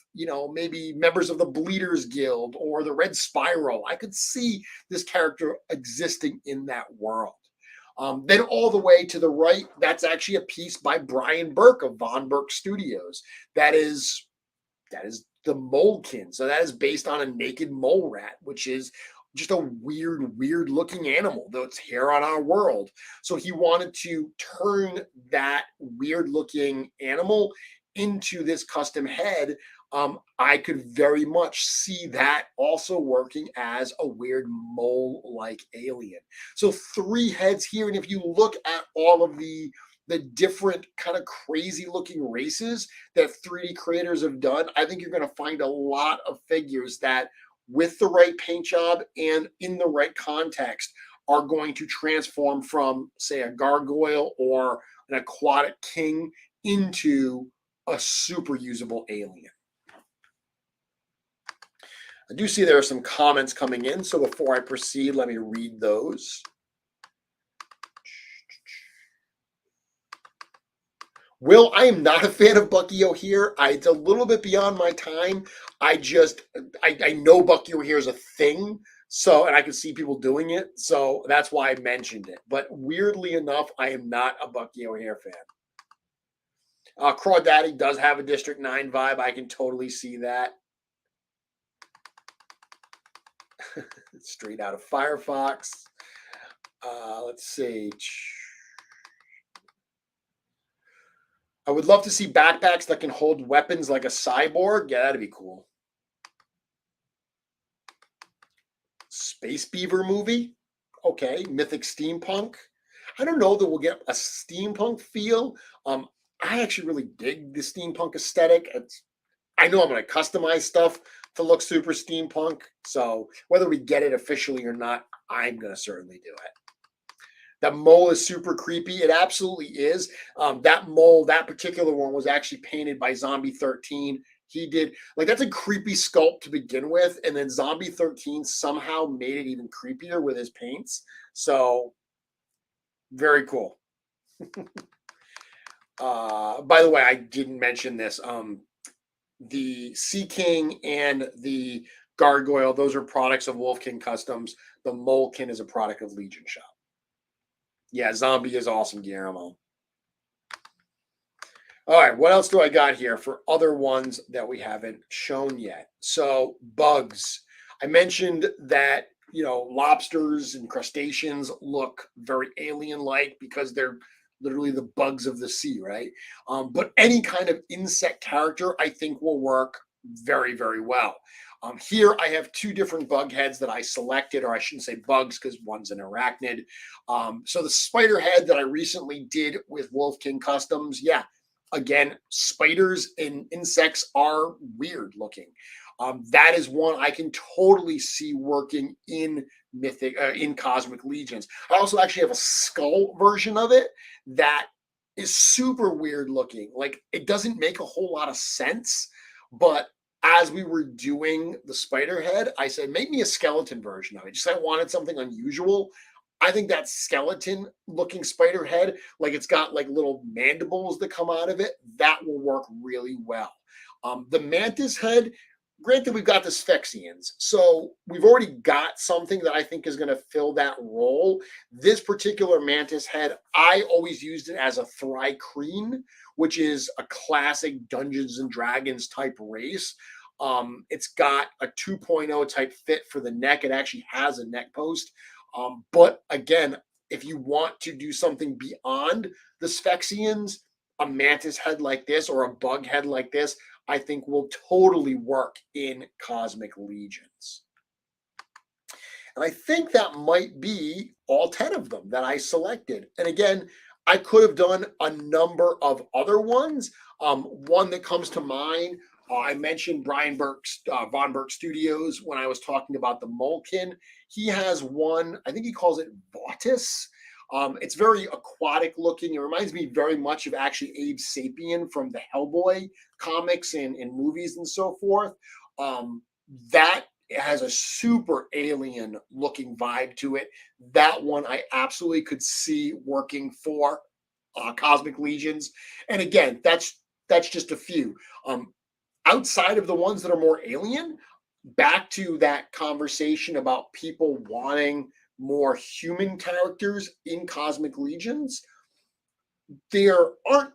maybe members of the Bleeders Guild or the Red Spiral. I could see this character existing in that world. Then all the way to the right, that's actually a piece by Brian Burke of Von Burke Studios. That is the Molekin. So that is based on a naked mole rat, which is just a weird looking animal, though it's here on our world. So he wanted to turn that weird looking animal into this custom head. I could very much see that also working as a weird mole-like alien. So 3 heads here, and if you look at all of the different kind of crazy looking races that 3D creators have done, I think you're going to find a lot of figures that, with the right paint job and in the right context, are going to transform from, say, a gargoyle or an aquatic king into a super usable alien. I do see there are some comments coming in, so before I proceed, let me read those. Will, I am not a fan of Bucky O'Hare. It's a little bit beyond my time. I know Bucky O'Hare is a thing, so, and I can see people doing it, so that's why I mentioned it. But weirdly enough, I am not a Bucky O'Hare fan. Craydaddy does have a District 9 vibe. I can totally see that. Straight out of Firefox. Let's see. I would love to see backpacks that can hold weapons like a cyborg. Yeah, that'd be cool. Space Beaver movie. Okay. Mythic Steampunk. I don't know that we'll get a steampunk feel. I actually really dig the steampunk aesthetic. I know I'm going to customize stuff to look super steampunk. So whether we get it officially or not, I'm going to certainly do it. That mole is super creepy. It absolutely is. That mole, that particular one, was actually painted by Zombie 13. He did, like, that's a creepy sculpt to begin with, and then Zombie 13 somehow made it even creepier with his paints. So very cool. By the way, I didn't mention this. The Sea King and the Gargoyle, those are products of Wolf King Customs. The Molekin is a product of Legion Shop. Yeah, Zombie is awesome, Guillermo. All right, what else do I got here for other ones that we haven't shown yet? So bugs. I mentioned that, lobsters and crustaceans look very alien-like because they're literally the bugs of the sea, right? But any kind of insect character, I think, will work very, very well. Here I have two different bug heads that I selected, or I shouldn't say bugs because one's an arachnid. So the spider head that I recently did with Wolf King Customs, yeah, again, spiders and insects are weird looking. That is one I can totally see working in in Cosmic Legions. I also actually have a skull version of it that is super weird looking. Like, it doesn't make a whole lot of sense, but as we were doing the spider head, I said, make me a skeleton version of it. Just I wanted something unusual. I think that skeleton looking spider head, like it's got like little mandibles that come out of it, that will work really well. The mantis head, granted, we've got the Sphexians, so we've already got something that I think is going to fill that role. This particular mantis head, I always used it as a Thri-kreen, which is a classic Dungeons and Dragons type race. It's got a 2.0 type fit for the neck. It actually has a neck post. But again, if you want to do something beyond the Sphexians, a mantis head like this or a bug head like this, I think will totally work in Cosmic Legions. And I think that might be all 10 of them that I selected. And again, I could have done a number of other ones. One that comes to mind, I mentioned Brian Burke's Von Burke Studios when I was talking about the Molekin. He has one, I think he calls it Vautis. It's very aquatic looking. It reminds me very much of actually Abe Sapien from the Hellboy comics and movies and so forth. That has a super alien looking vibe to it. That one I absolutely could see working for Cosmic Legions. And again, that's just a few. Outside of the ones that are more alien, back to that conversation about people wanting more human characters in Cosmic Legions, there are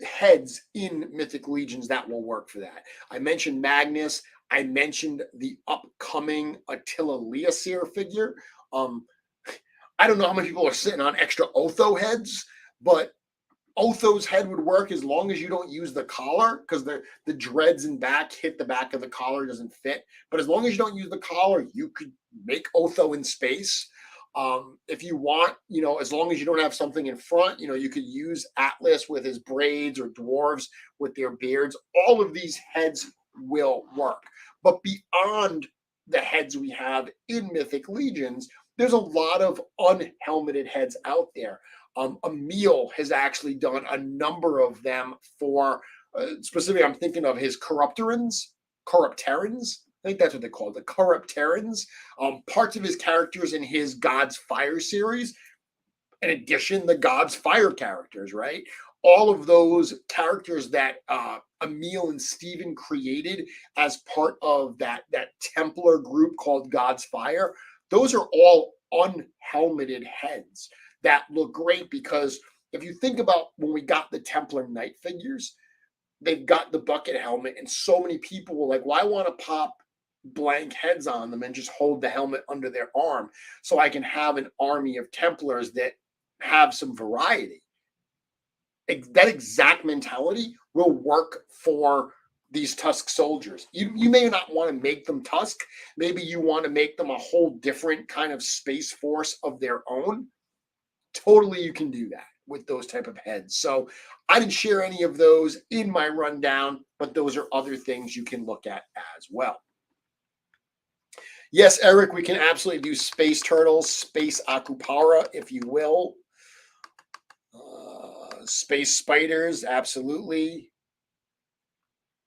heads in Mythic Legions that will work for that. I mentioned Magnus. I mentioned the upcoming Attila Leoseer figure. I don't know how many people are sitting on extra Otho heads, but Otho's head would work as long as you don't use the collar, because the dreads in back hit the back of the collar, doesn't fit. But as long as you don't use the collar, you could make Otho in space. If you want, as long as you don't have something in front, you could use Atlas with his braids or dwarves with their beards. All of these heads will work. But beyond the heads we have in Mythic Legions, there's a lot of unhelmeted heads out there. Emil has actually done a number of them for, specifically, I'm thinking of his Corrupterans. I think that's what they call it, the Corrupterans. Parts of his characters in his God's Fire series. In addition, the God's Fire characters, right? All of those characters that Emil and Steven created as part of that Templar group called God's Fire, those are all unhelmeted heads that look great, because if you think about when we got the Templar Knight figures, they've got the bucket helmet, and so many people were like, well, I want to pop blank heads on them and just hold the helmet under their arm so I can have an army of Templars that have some variety. That exact mentality will work for these Tusk soldiers. You may not want to make them Tusk. Maybe you want to make them a whole different kind of space force of their own. Totally, you can do that with those type of heads. So I didn't share any of those in my rundown, but those are other things you can look at as well. Yes, Eric, we can absolutely do space turtles, space Akupara, if you will. Space spiders, absolutely.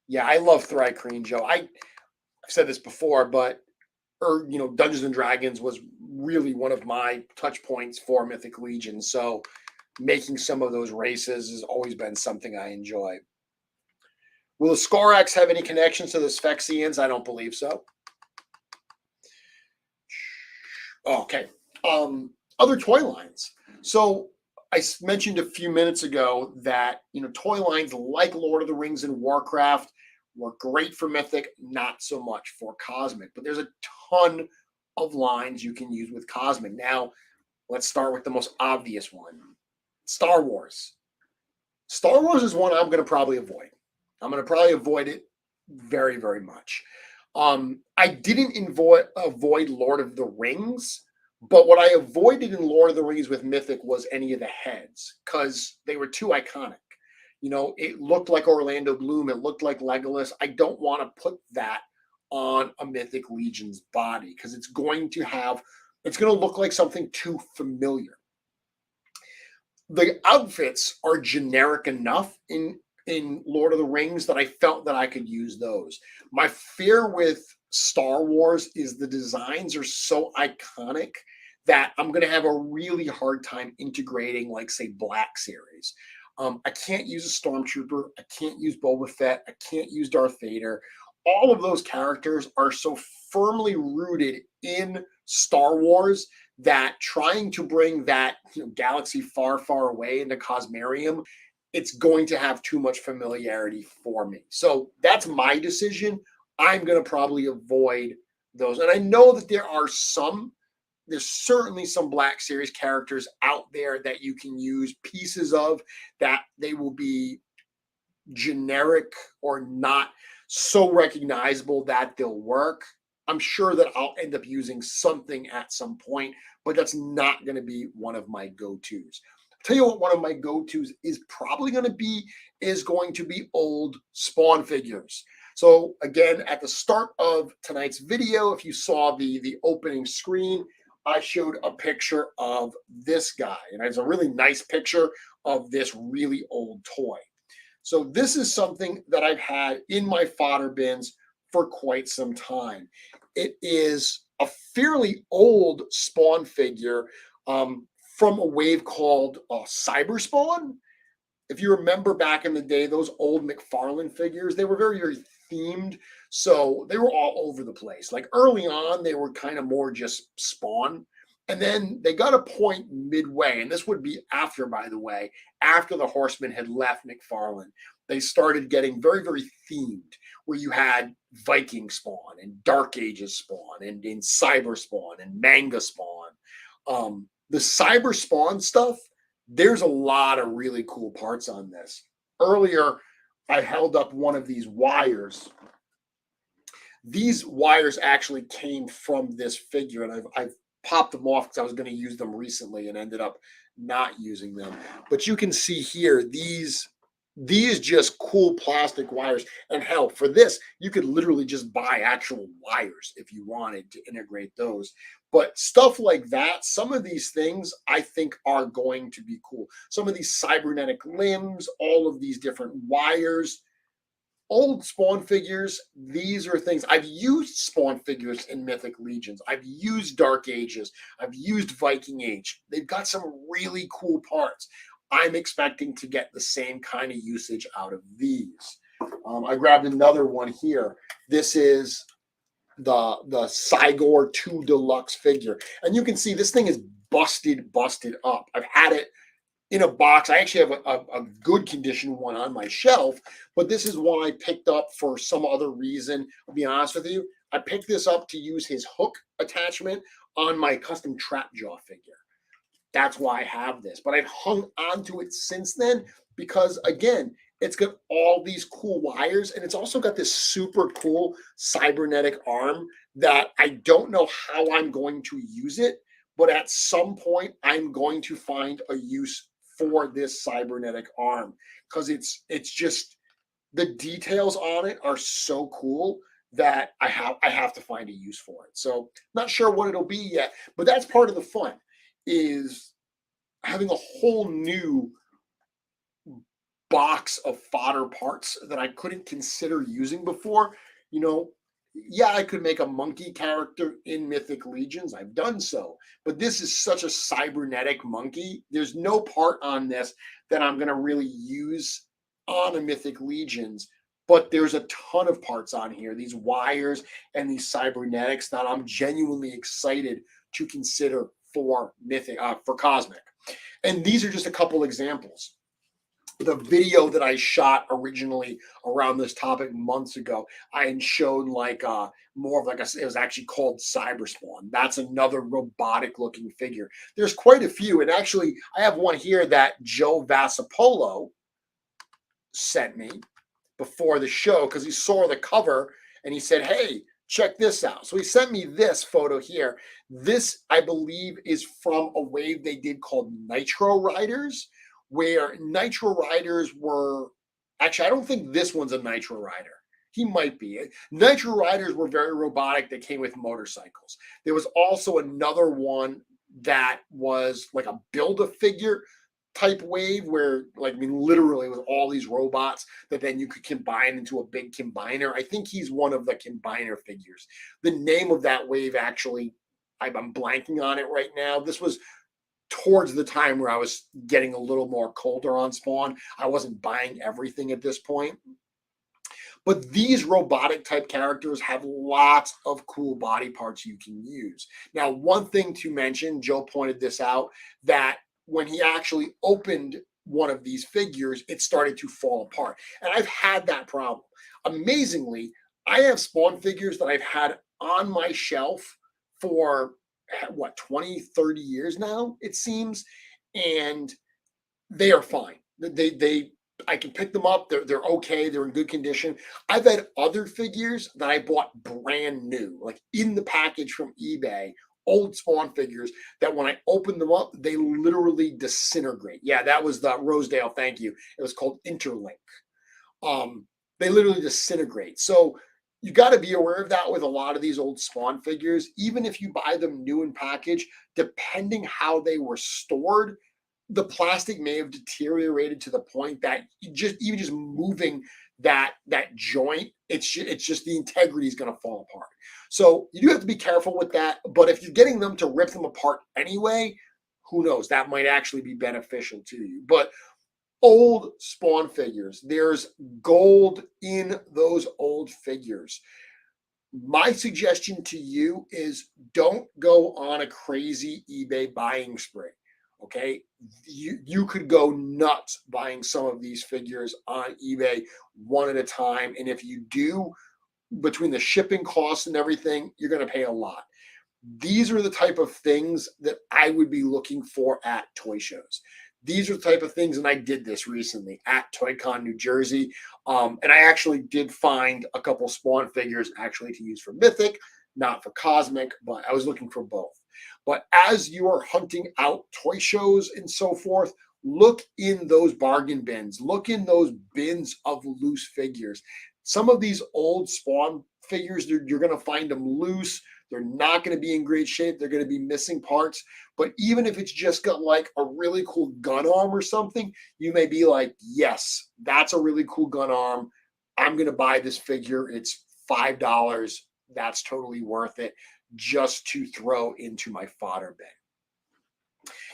Yeah, I love Thri-kreen, Joe. I've said this before, but Dungeons and Dragons was really one of my touch points for Mythic Legion. So making some of those races has always been something I enjoy. Will the Skarax have any connections to the Sphexians? I don't believe so. Okay. Other toy lines. So I mentioned a few minutes ago that, toy lines like Lord of the Rings and Warcraft were great for Mythic, not so much for Cosmic. But there's a ton of lines you can use with Cosmic. Now, let's start with the most obvious one. Star Wars. Star Wars is one I'm going to probably avoid. I'm going to probably avoid it very, very much. I didn't avoid Lord of the Rings, but what I avoided in Lord of the Rings with Mythic was any of the heads because they were too iconic. It looked like Orlando Bloom. It looked like Legolas. I don't want to put that on a Mythic Legion's body because it's going to look like something too familiar. The outfits are generic enough in Lord of the Rings that I felt that I could use those. My fear with Star Wars is the designs are so iconic that I'm going to have a really hard time integrating, like, say, Black Series. I can't use a Stormtrooper. I can't use Boba Fett. I can't use Darth Vader. All of those characters are so firmly rooted in Star Wars that trying to bring that galaxy far, far away into Cosmerrium, it's going to have too much familiarity for me. So that's my decision. I'm going to probably avoid those. And I know that there's certainly some Black Series characters out there that you can use pieces of that they will be generic or not so recognizable that they'll work. I'm sure that I'll end up using something at some point, but that's not going to be one of my go-tos. I'll tell you what, one of my go-tos is going to be old Spawn figures. So again, at the start of tonight's video, if you saw the opening screen, I showed a picture of this guy, and it's a really nice picture of this really old toy. So this is something that I've had in my fodder bins for quite some time. It is a fairly old Spawn figure from a wave called Cyber Spawn. If you remember back in the day, those old McFarlane figures, they were very, very themed. So they were all over the place. Like early on, they were kind of more just Spawn. And then they got a point midway, and this would be after, by the way, after the Horsemen had left McFarlane. They started getting very, very themed, where you had Viking Spawn and Dark Ages Spawn and in Cyber Spawn and Manga Spawn. The Cyber Spawn stuff, there's a lot of really cool parts on this. Earlier, I held up one of these wires. These wires actually came from this figure, and I've popped them off because I was going to use them recently and ended up not using them. But you can see here, these just cool plastic wires. And hell, for this, you could literally just buy actual wires if you wanted to integrate those. But stuff like that, some of these things I think are going to be cool. Some of these cybernetic limbs, all of these different wires, old Spawn figures, these are things. I've used Spawn figures in Mythic Legions. I've used Dark Ages. I've used Viking Age. They've got some really cool parts. I'm expecting to get the same kind of usage out of these. I grabbed another one here. This is the Cyborg 2 Deluxe figure. And you can see this thing is busted up. I've had it in a box. I actually have a good condition one on my shelf, but this is one I picked up for some other reason. I'll be honest with you. I picked this up to use his hook attachment on my custom trap jaw figure. That's why I have this, but I've hung on to it since then because, again, it's got all these cool wires, and it's also got this super cool cybernetic arm that I don't know how I'm going to use it, but at some point I'm going to find a use for this cybernetic arm because it's just the details on it are so cool that I have to find a use for it. So not sure what it'll be yet, but that's part of the fun, is having a whole new box of fodder parts that I couldn't consider using before. Yeah, I could make a monkey character in Mythic Legions. I've done so. But this is such a cybernetic monkey. There's no part on this that I'm going to really use on a Mythic Legions. but there's a ton of parts on here, these wires and these cybernetics, that I'm genuinely excited to consider for Mythic, for Cosmic. And these are just a couple examples. The video that I shot originally around this topic months ago, I had shown like more of like it was actually called Cyberspawn. That's another robotic looking figure. There's quite a few, and actually I have one here that Joe Vassapolo sent me before the show because he saw the cover and he said, "Hey, check this out." So he sent me this photo here. This, I believe, is from a wave they did called Nitro Riders, where Nitro Riders were actually, I don't think this one's a Nitro Rider. He might be. Nitro Riders were very robotic. They came with motorcycles. There was also another one that was like a Build-A-Figure type wave where, like, I mean, literally with all these robots that then you could combine into a big combiner. I think he's one of the combiner figures. The name of that wave, actually, I'm blanking on it right now. This was towards the time where I was getting a little more colder on Spawn. I wasn't buying everything at this point. But these robotic type characters have lots of cool body parts you can use. Now, one thing to mention, Joe pointed this out, that when he actually opened one of these figures, it started to fall apart. And I've had that problem. Amazingly, I have Spawn figures that I've had on my shelf for, what, 20, 30 years now, it seems. And they are fine. I can pick them up. They're okay. They're in good condition. I've had other figures that I bought brand new, like in the package from eBay, old Spawn figures that when I open them up, they literally disintegrate. Yeah, that was the Rosedale. Thank you. It was called Interlink. They literally disintegrate. So you got to be aware of that with a lot of these old Spawn figures. Even if you buy them new in package, depending how they were stored, the plastic may have deteriorated to the point that even just moving that joint, it's just the integrity is going to fall apart. So you do have to be careful with that. But if you're getting them to rip them apart anyway, who knows? That might actually be beneficial to you. But old Spawn figures, there's gold in those old figures. My suggestion to you is don't go on a crazy eBay buying spree. Okay, you could go nuts buying some of these figures on eBay one at a time, and if you do, between the shipping costs and everything, you're going to pay a lot. These are the type of things that I would be looking for at toy shows. These are the type of things, and I did this recently at ToyCon New Jersey, and I actually did find a couple Spawn figures actually to use for Mythic, not for Cosmic, but I was looking for both. But as you are hunting out toy shows and so forth, look in those bargain bins. Look in those bins of loose figures. Some of these old Spawn figures, you're going to find them loose. They're not going to be in great shape. They're going to be missing parts. But even if it's just got like a really cool gun arm or something, you may be like, yes, that's a really cool gun arm. I'm going to buy this figure. It's $5. That's totally worth it, just to throw into my fodder bin.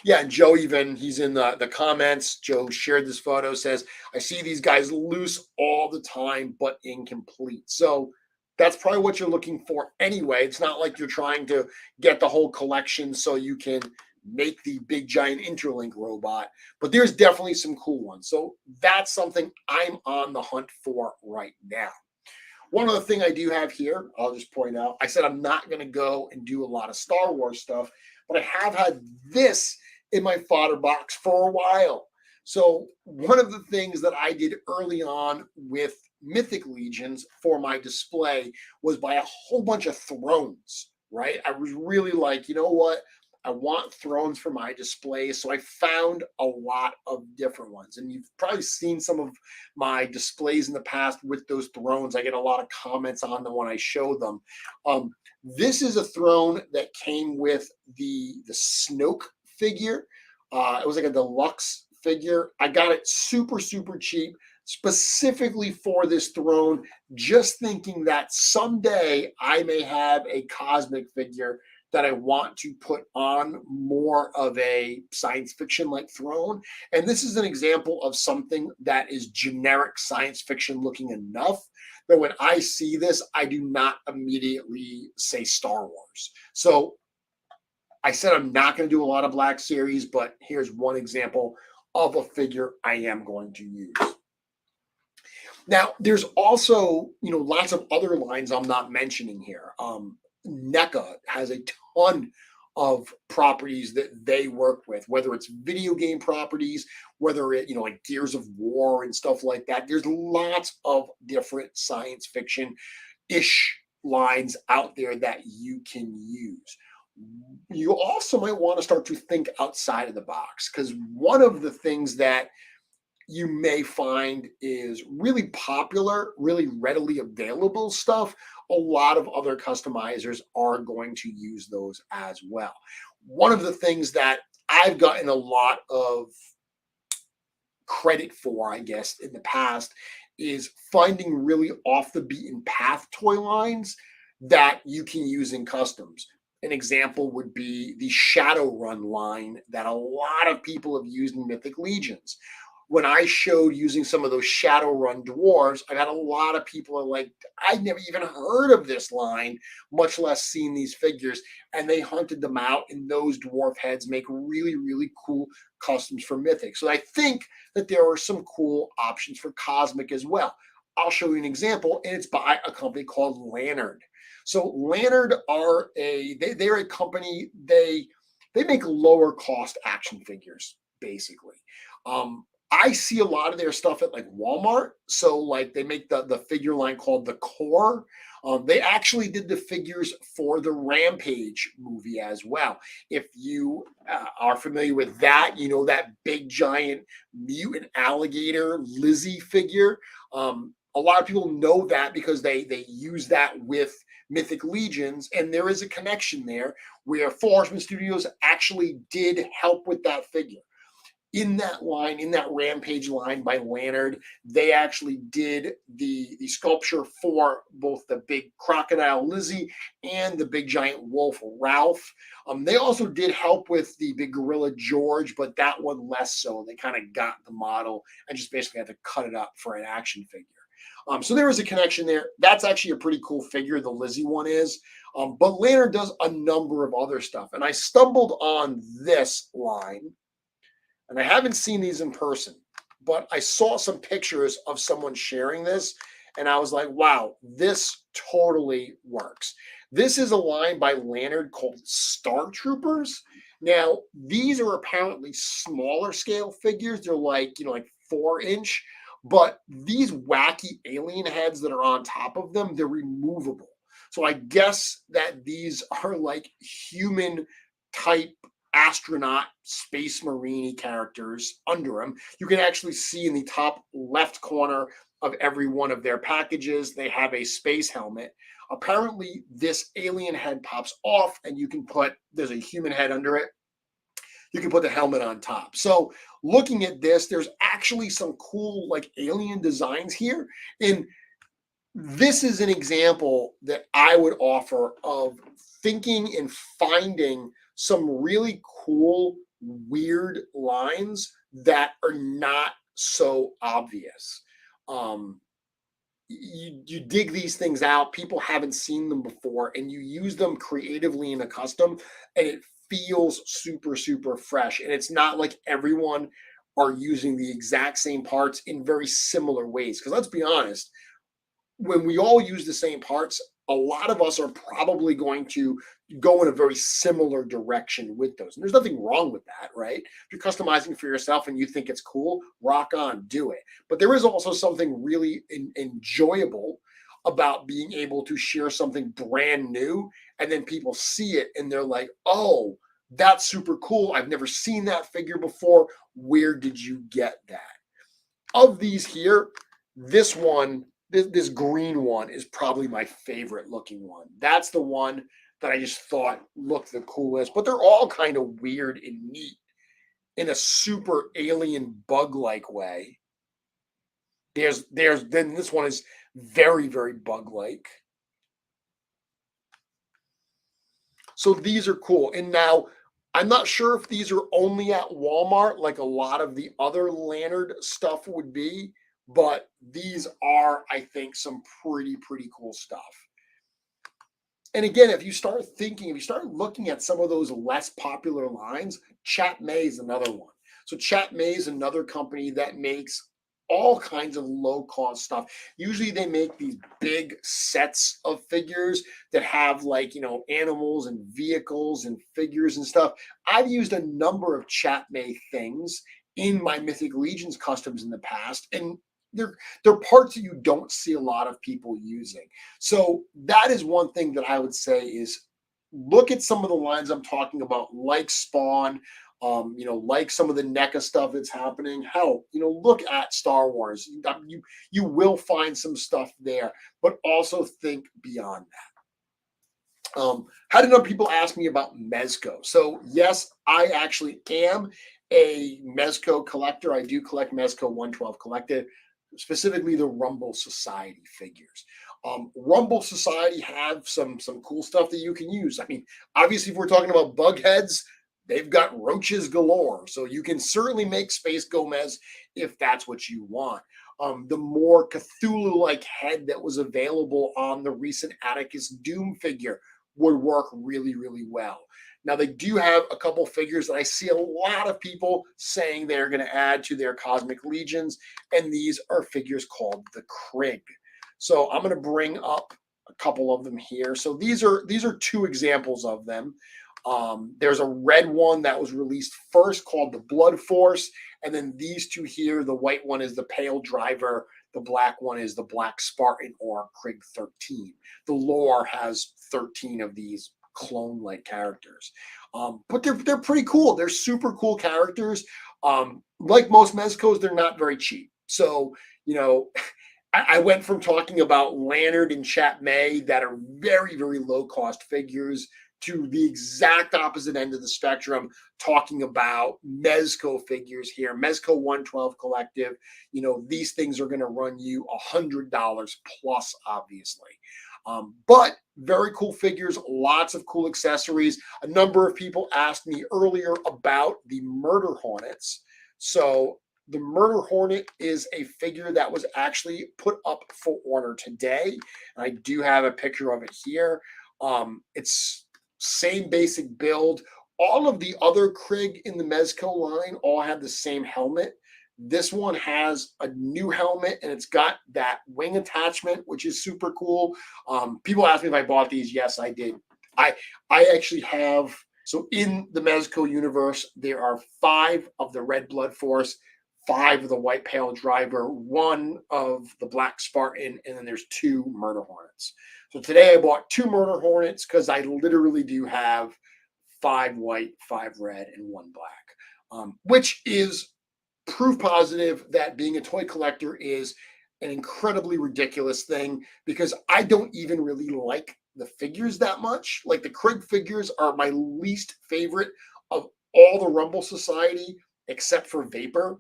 Yeah, and Joe, even he's in the comments. Joe shared this photo, says, I see these guys loose all the time, but incomplete. So that's probably what you're looking for anyway. It's not like you're trying to get the whole collection so you can make the big giant interlink robot, but there's definitely some cool ones. So that's something I'm on the hunt for right now. One other thing I do have here, I'll just point out, I said I'm not going to go and do a lot of Star Wars stuff, but I have had this in my fodder box for a while. So one of the things that I did early on with Mythic Legions for my display was buy a whole bunch of thrones, right? I was really like, you know what? I want thrones for my display. So I found a lot of different ones. And you've probably seen some of my displays in the past with those thrones. I get a lot of comments on them when I show them. This is a throne that came with the Snoke figure. It was like a deluxe figure. I got it super, super cheap, specifically for this throne, just thinking that someday I may have a Cosmic figure that I want to put on more of a science fiction like throne. And this is an example of something that is generic science fiction looking enough that when I see this, I do not immediately say Star Wars. So I said I'm not going to do a lot of Black Series, but here's one example of a figure I am going to use. Now, there's also, lots of other lines I'm not mentioning here. NECA has a ton of properties that they work with, whether it's video game properties, whether it, like Gears of War and stuff like that. There's lots of different science fiction-ish lines out there that you can use. You also might want to start to think outside of the box, because one of the things that you may find is really popular, really readily available stuff. A lot of other customizers are going to use those as well. One of the things that I've gotten a lot of credit for, I guess, in the past is finding really off the beaten path toy lines that you can use in customs. An example would be the Shadowrun line that a lot of people have used in Mythic Legions. When I showed using some of those Shadowrun dwarves, I got a lot of people are like, I'd never even heard of this line, much less seen these figures. And they hunted them out, and those dwarf heads make really, really cool customs for Mythic. So I think that there are some cool options for Cosmic as well. I'll show you an example, and it's by a company called Lannard. So Lannard are they're a company, they make lower cost action figures, basically. I see a lot of their stuff at like Walmart. So like they make the figure line called the Core. They actually did the figures for the Rampage movie as well. If you are familiar with that, that big giant mutant alligator Lizzie figure. A lot of people know that because they use that with Mythic Legions, and there is a connection there where Four Horsemen Studios actually did help with that figure. In that line, in that Rampage line by Lannard, they actually did the sculpture for both the big crocodile Lizzie and the big giant wolf Ralph. They also did help with the big gorilla George, but that one less so. They kind of got the model and just basically had to cut it up for an action figure. So there is a connection there. That's actually a pretty cool figure, the Lizzie one is. But Lannard does a number of other stuff. And I stumbled on this line. And I haven't seen these in person, but I saw some pictures of someone sharing this, and I was like, wow, this totally works. This is a line by Lannard called Star Troopers. Now, these are apparently smaller scale figures. They're like, like 4-inch, but these wacky alien heads that are on top of them, they're removable. So I guess that these are like human type astronaut space marine characters under them. You can actually see in the top left corner of every one of their packages, they have a space helmet. Apparently, this alien head pops off, and you can there's a human head under it. You can put the helmet on top. So looking at this, there's actually some cool like alien designs here. And this is an example that I would offer of thinking and finding some really cool, weird lines that are not so obvious. You dig these things out, people haven't seen them before, and you use them creatively in a custom, and it feels super, super fresh. And it's not like everyone are using the exact same parts in very similar ways. Because let's be honest, when we all use the same parts, a lot of us are probably going to go in a very similar direction with those. And there's nothing wrong with that, right? If you're customizing for yourself and you think it's cool, rock on, do it. But there is also something really enjoyable about being able to share something brand new, and then people see it and they're like, oh, that's super cool. I've never seen that figure before. Where did you get that? Of these here, this one, this green one is probably my favorite looking one. That's the one that I just thought looked the coolest, but they're all kind of weird and neat in a super alien bug-like way. Then this one is very, very bug-like. So these are cool. And now I'm not sure if these are only at Walmart, like a lot of the other Lantern stuff would be, but these are, I think, some pretty cool stuff. And again, if you start thinking, if you start looking at some of those less popular lines, Chat May is another one. So Chat May is another company that makes all kinds of low cost stuff. Usually they make these big sets of figures that have, like, you know, animals and vehicles and figures and stuff. I've used a number of Chat May things in my Mythic Legions customs in the past, and they're parts that you don't see a lot of people using. So that is one thing that I would say is look at some of the lines I'm talking about, like Spawn, you know, like some of the NECA stuff that's happening. Hell, you know, look at Star Wars. You will find some stuff there, but also think beyond that. Had enough people ask me about Mezco. So yes, I actually am a Mezco collector. I do collect Mezco 112 collected, specifically the Rumble Society figures. Rumble Society have some cool stuff that you can use. I mean, obviously, if we're talking about bug heads, they've got roaches galore. So you can certainly make Space Gomez if that's what you want. The more Cthulhu-like head that was available on the recent Atticus Doom figure would work really well. Now, they do have a couple figures that I see a lot of people saying they're going to add to their Cosmic Legions, and these are figures called the Krigg. So I'm going to bring up a couple of them here. So these are two examples of them. There's a red one that was released first called the Blood Force, and then these two here, the white one is the Pale Driver, the black one is the Black Spartan or Krigg 13. The lore has 13 of these clone-like characters. But they're pretty cool. They're super cool characters. Like most Mezcos, they're not very cheap. So, you know, I went from talking about Lantern and Chat May that are very low cost figures to the exact opposite end of the spectrum, talking about Mezco figures here. Mezco 112 Collective, you know, these things are going to run you $100 plus, obviously. But very cool figures, lots of cool accessories. A number of people asked me earlier about the Murder Hornets. So the Murder Hornet is a figure that was actually put up for order today. I do have a picture of it here. It's same basic build. All of the other Krigg in the Mezco line all have the same helmet. This one has a new helmet and it's got that wing attachment, which is super cool. People ask me if I bought these. Yes, I did. I actually have. So in the Mezco universe, there are 5 of the Red Blood Force, 5 of the White Pale Driver, 1 of the Black Spartan, and then there's 2 Murder Hornets. So today I bought 2 Murder Hornets because I literally do have 5 white, 5 red, and 1 black, which is proof positive that being a toy collector is an incredibly ridiculous thing, because I don't even really like the figures that much. Like the Krigg figures are my least favorite of all the Rumble Society, except for Vapor.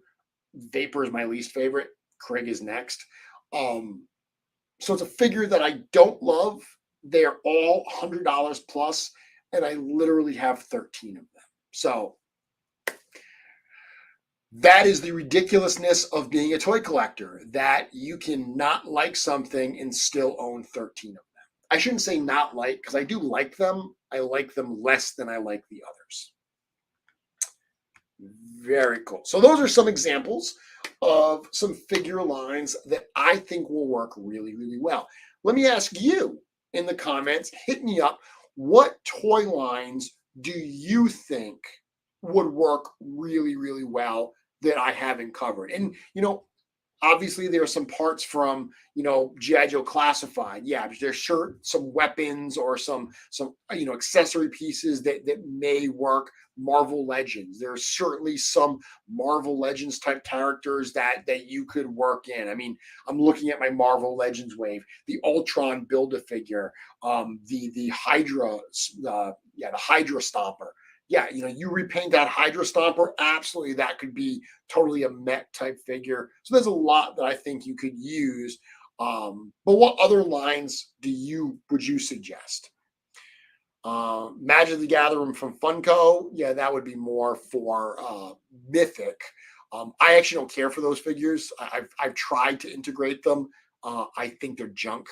Vapor is my least favorite. Krigg is next. So it's a figure that I don't love. They're all $100 plus, and I literally have 13 of them. So that is the ridiculousness of being a toy collector, that you can not like something and still own 13 of them. I shouldn't say not like, because I do like them. I like them less than I like the others. Very cool. So those are some examples of some figure lines that I think will work really well. Let me ask you in the comments, hit me up. What toy lines do you think would work really well that I haven't covered? And, you know, obviously there are some parts from, you know, G.I. Joe Classified. Yeah, there's sure some weapons or some you know, accessory pieces that may work. Marvel Legends, there's certainly some Marvel Legends type characters that you could work in. I mean, I'm looking at my Marvel Legends wave, the Ultron Build-A-Figure, the Hydra, the Hydra Stomper. Yeah, you know, you repaint that Hydra Stomper, absolutely, that could be totally a mech type figure. So there's a lot that I think you could use. But what other lines would you suggest? Magic the Gathering from Funko, yeah, that would be more for Mythic. I actually don't care for those figures. I've tried to integrate them. I think they're junk.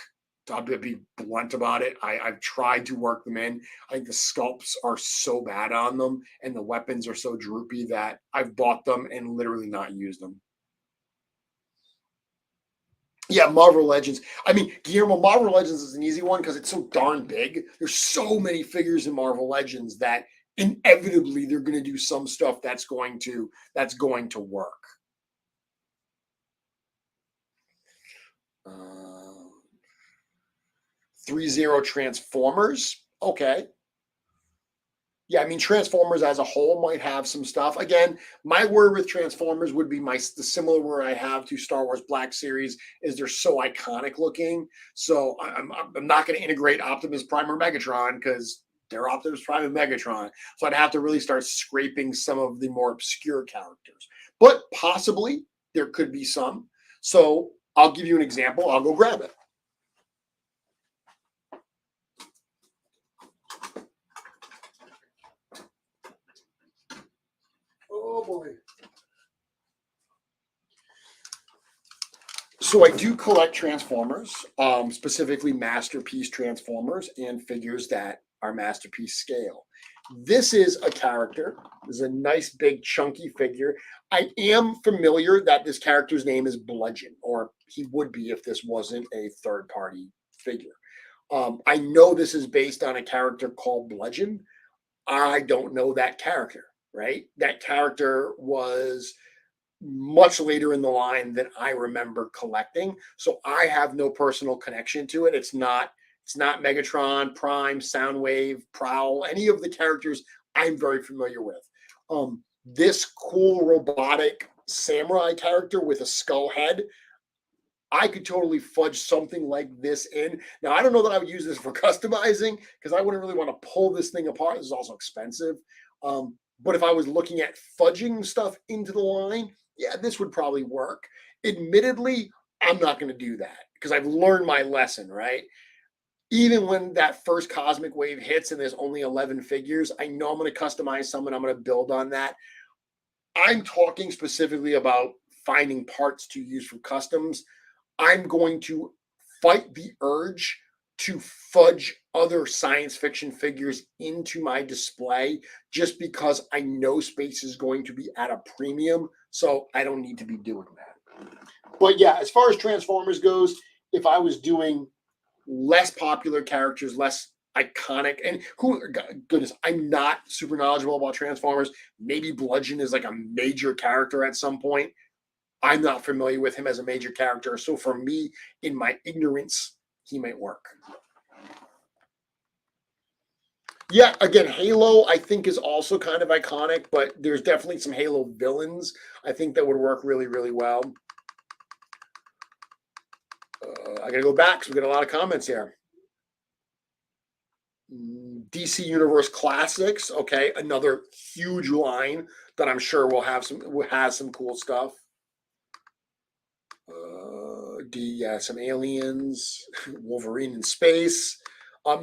I'll be blunt about it. I've tried to work them in. I think the sculpts are so bad on them, and the weapons are so droopy that I've bought them and literally not used them. Yeah, Marvel Legends. I mean, Guillermo, Marvel Legends is an easy one because it's so darn big. There's so many figures in Marvel Legends that inevitably they're going to do some stuff that's going to work. Uh, 3-0 Transformers. Okay. Yeah, I mean Transformers as a whole might have some stuff. Again, my word with Transformers would be the similar word I have to Star Wars Black Series is they're so iconic looking. So I'm not going to integrate Optimus Prime or Megatron because they're Optimus Prime and Megatron. So I'd have to really start scraping some of the more obscure characters. But possibly there could be some. So I'll give you an example. I'll go grab it. Oh boy. So I do collect Transformers, specifically Masterpiece Transformers and figures that are Masterpiece scale. This is a character. This is a nice, big, chunky figure. I am familiar that this character's name is Bludgeon, or he would be if this wasn't a third-party figure. I know this is based on a character called Bludgeon. I don't know that character, right? That character was much later in the line than I remember collecting. So I have no personal connection to it. It's not Megatron, Prime, Soundwave, Prowl, any of the characters I'm very familiar with. This cool robotic samurai character with a skull head, I could totally fudge something like this in. Now, I don't know that I would use this for customizing because I wouldn't really want to pull this thing apart. This is also expensive. But if I was looking at fudging stuff into the line, yeah, this would probably work. Admittedly, I'm not going to do that because I've learned my lesson, right? Even when that first cosmic wave hits and there's only 11 figures, I know I'm going to customize some and I'm going to build on that. I'm talking specifically about finding parts to use for customs. I'm going to fight the urge to fudge other science fiction figures into my display just because I know space is going to be at a premium. So I don't need to be doing that. But yeah, as far as Transformers goes, if I was doing less popular characters, less iconic, and goodness, I'm not super knowledgeable about Transformers. Maybe Bludgeon is like a major character at some point. I'm not familiar with him as a major character. So for me, in my ignorance, he might work. Yeah, again, Halo, I think, is also kind of iconic, but there's definitely some Halo villains I think that would work really, really well. I got to go back because we got a lot of comments here. DC Universe Classics, okay, another huge line that I'm sure has some cool stuff. Some aliens, Wolverine in space,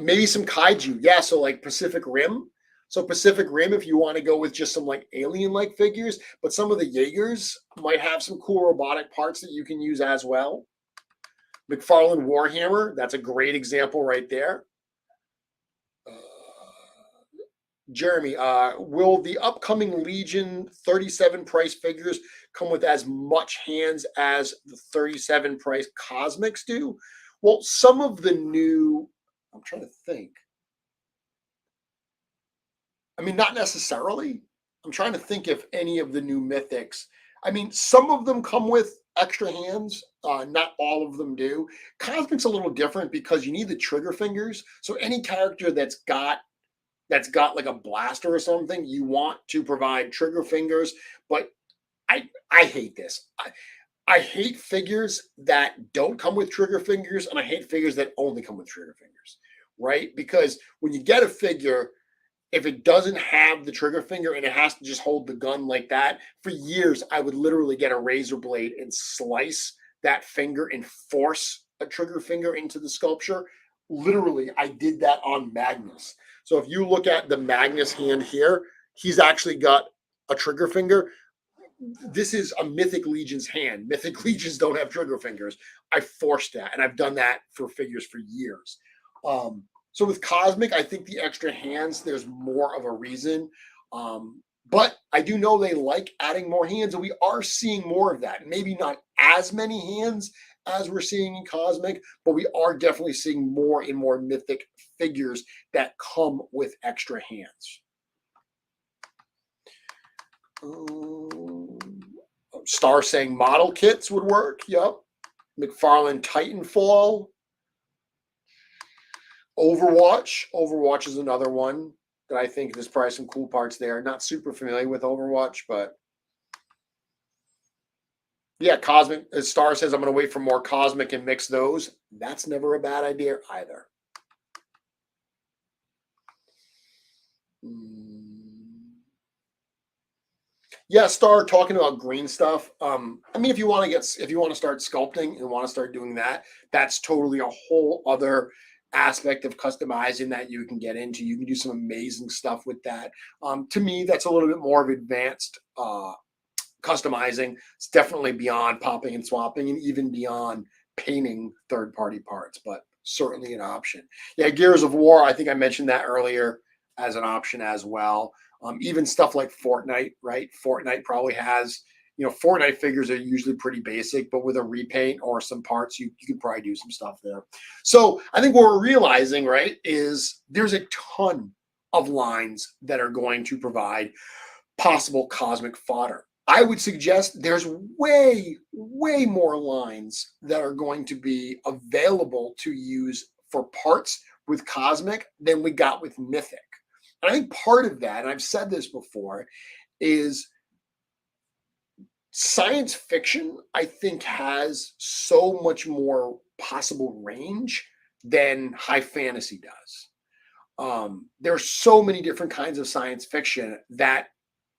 maybe some kaiju. Yeah, so like Pacific Rim. So Pacific Rim, if you want to go with just some like alien-like figures, but some of the Jaegers might have some cool robotic parts that you can use as well. McFarlane Warhammer, that's a great example right there. Jeremy, will the upcoming Legion 37 price figures come with as much hands as the 37 price Cosmics do? Well, some of the new, I'm trying to think. I mean, not necessarily. I'm trying to think if any of the new Mythics, I mean, some of them come with extra hands. Not all of them do. Cosmic's a little different because you need the trigger fingers. So any character that's got like a blaster or something, you want to provide trigger fingers. But I hate this. I hate figures that don't come with trigger fingers, and I hate figures that only come with trigger fingers, right? Because when you get a figure, if it doesn't have the trigger finger and it has to just hold the gun like that, for years I would literally get a razor blade and slice that finger and force a trigger finger into the sculpture. Literally, I did that on Magnus. So if you look at the Magnus hand here, he's actually got a trigger finger. This is a Mythic Legion's hand. Mythic Legions don't have trigger fingers. I forced that, and I've done that for figures for years. So with Cosmic, I think the extra hands, there's more of a reason. But I do know they like adding more hands, and we are seeing more of that. Maybe not as many hands as we're seeing in Cosmic, but we are definitely seeing more and more Mythic figures that come with extra hands. Star saying model kits would work. Yep. McFarlane Titanfall. Overwatch. Overwatch is another one that I think there's probably some cool parts there. Not super familiar with Overwatch, but yeah, Cosmic. Star says I'm going to wait for more Cosmic and mix those. That's never a bad idea either. Yeah, Star talking about green stuff. I mean, if you want to start sculpting and want to start doing that, that's totally a whole other aspect of customizing that you can get into. You can do some amazing stuff with that. To me, that's a little bit more of advanced customizing. It's definitely beyond popping and swapping and even beyond painting third-party parts, but certainly an option. Yeah, Gears of War, I think I mentioned that earlier as an option as well. Even stuff like Fortnite, right? Fortnite probably has, Fortnite figures are usually pretty basic, but with a repaint or some parts, you could probably do some stuff there. So I think what we're realizing, right, is there's a ton of lines that are going to provide possible cosmic fodder. I would suggest there's way, way more lines that are going to be available to use for parts with cosmic than we got with mythic. And I think part of that, and I've said this before, is science fiction, I think, has so much more possible range than high fantasy does. There's so many different kinds of science fiction that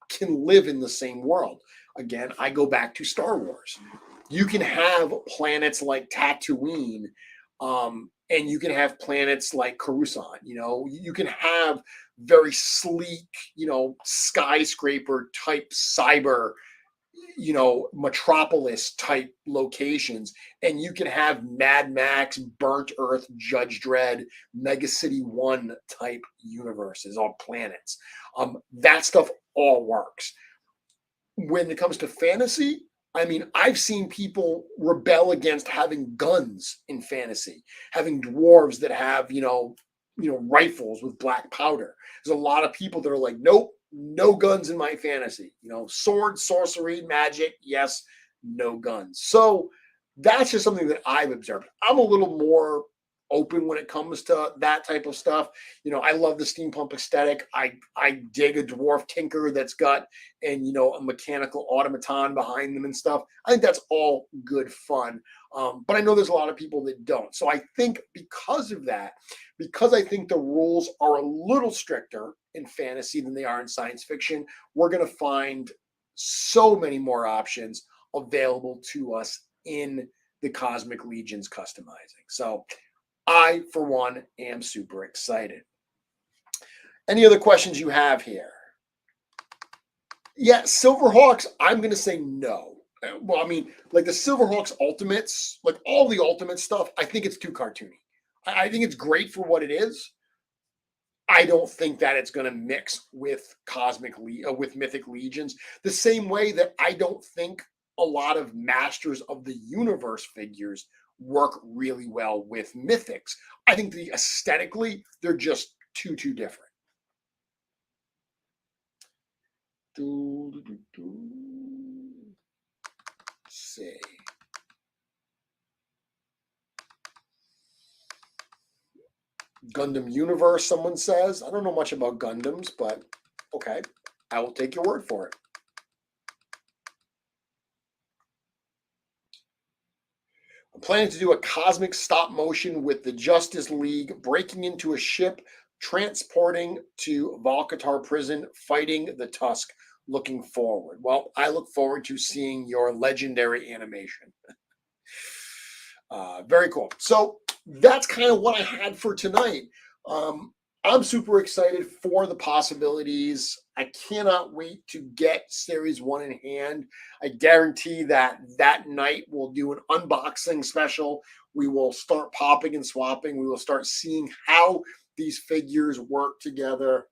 can live in the same world. Again, I go back to Star Wars. You can have planets like Tatooine, and you can have planets like Coruscant. You can have very sleek, skyscraper type cyber, metropolis type locations, and you can have Mad Max, Burnt Earth, Judge Dredd, Mega City 1 type universes or planets. That stuff all works. When it comes to fantasy, I mean, I've seen people rebel against having guns in fantasy, having dwarves that have, rifles with black powder. There's a lot of people that are like, nope, no guns in my fantasy. Sword, sorcery, magic, yes, no guns. So that's just something that I've observed. I'm a little more open when it comes to that type of stuff. I love the steampunk aesthetic. I dig a dwarf tinker that's got a mechanical automaton behind them and stuff. I think that's all good fun. But I know there's a lot of people that don't. So I think because of that, because I think the rules are a little stricter in fantasy than they are in science fiction, we're going to find so many more options available to us in the Cosmic Legions customizing. So I, for one, am super excited. Any other questions you have here? Yeah, Silverhawks, I'm going to say no. Well, I mean, like the Silverhawks Ultimates, like all the Ultimate stuff, I think it's too cartoony. I think it's great for what it is. I don't think that it's going to mix with with Mythic Legions the same way that I don't think a lot of Masters of the Universe figures work really well with Mythics. I think aesthetically, they're just too different. Let's see. Gundam Universe, someone says. I don't know much about Gundams, but okay. I will take your word for it. I'm planning to do a cosmic stop motion with the Justice League breaking into a ship, transporting to Valkatar prison, fighting the Tusk. Looking forward. Well, I look forward to seeing your legendary animation. Very cool. So that's kind of what I had for tonight. I'm super excited for the possibilities. I cannot wait to get Series 1 in hand. I guarantee that that night we'll do an unboxing special. We will start popping and swapping. We will start seeing how these figures work together.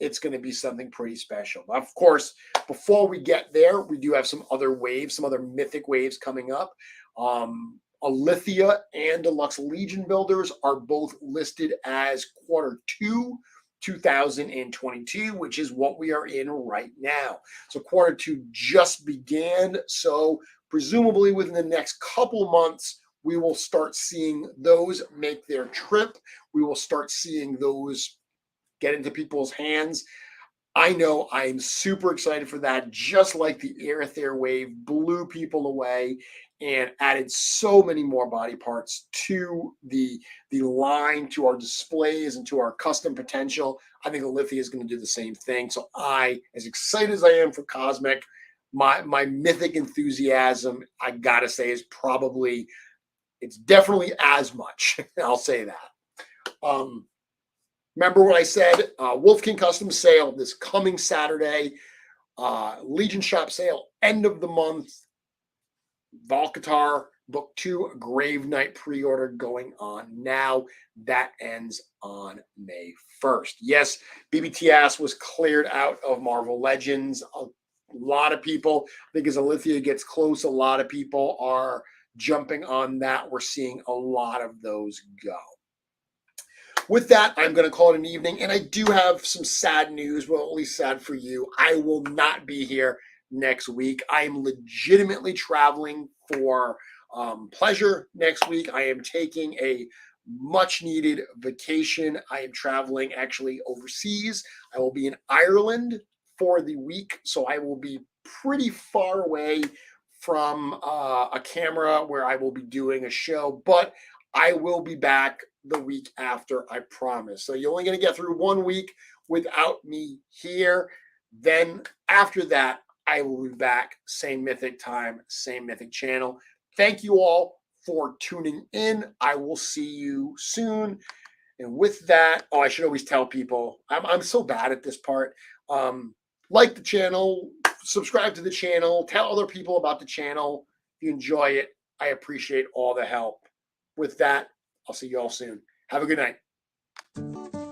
It's going to be something pretty special. Of course, before we get there, we do have some other waves, some other mythic waves coming up. Alithia and Deluxe Legion builders are both listed as Q2 2022, which is what we are in right now. So Q2 just began. So presumably within the next couple of months, we will start seeing those make their trip. We will start seeing those get into people's hands. I know I'm super excited for that, just like the Aether wave blew people away and added so many more body parts to the line, to our displays, and to our custom potential. I think Alithia is going to do the same thing. So as excited as I am for Cosmic, my mythic enthusiasm, I gotta say, is probably, it's definitely as much. I'll say that. Remember what I said, Wolf King Customs sale this coming Saturday, Legion Shop sale end of the month, Valkatar Book 2 Grave Knight pre-order going on now. That ends on May 1st. Yes, BBTS was cleared out of Marvel Legends. A lot of people, I think as Alithia gets close, a lot of people are jumping on that. We're seeing a lot of those go. With that, I'm going to call it an evening, and I do have some sad news, well, at least sad for you. I will not be here next week. I am legitimately traveling for pleasure next week. I am taking a much-needed vacation. I am traveling actually overseas. I will be in Ireland for the week, so I will be pretty far away from a camera where I will be doing a show, but I will be back the week after, I promise. So you're only going to get through 1 week without me here. Then after that, I will be back, same Mythic time, same Mythic channel. Thank you all for tuning in. I will see you soon. And with that, I should always tell people, I'm so bad at this part. Like the channel, subscribe to the channel, tell other people about the channel. If you enjoy it, I appreciate all the help. With that, I'll see you all soon. Have a good night.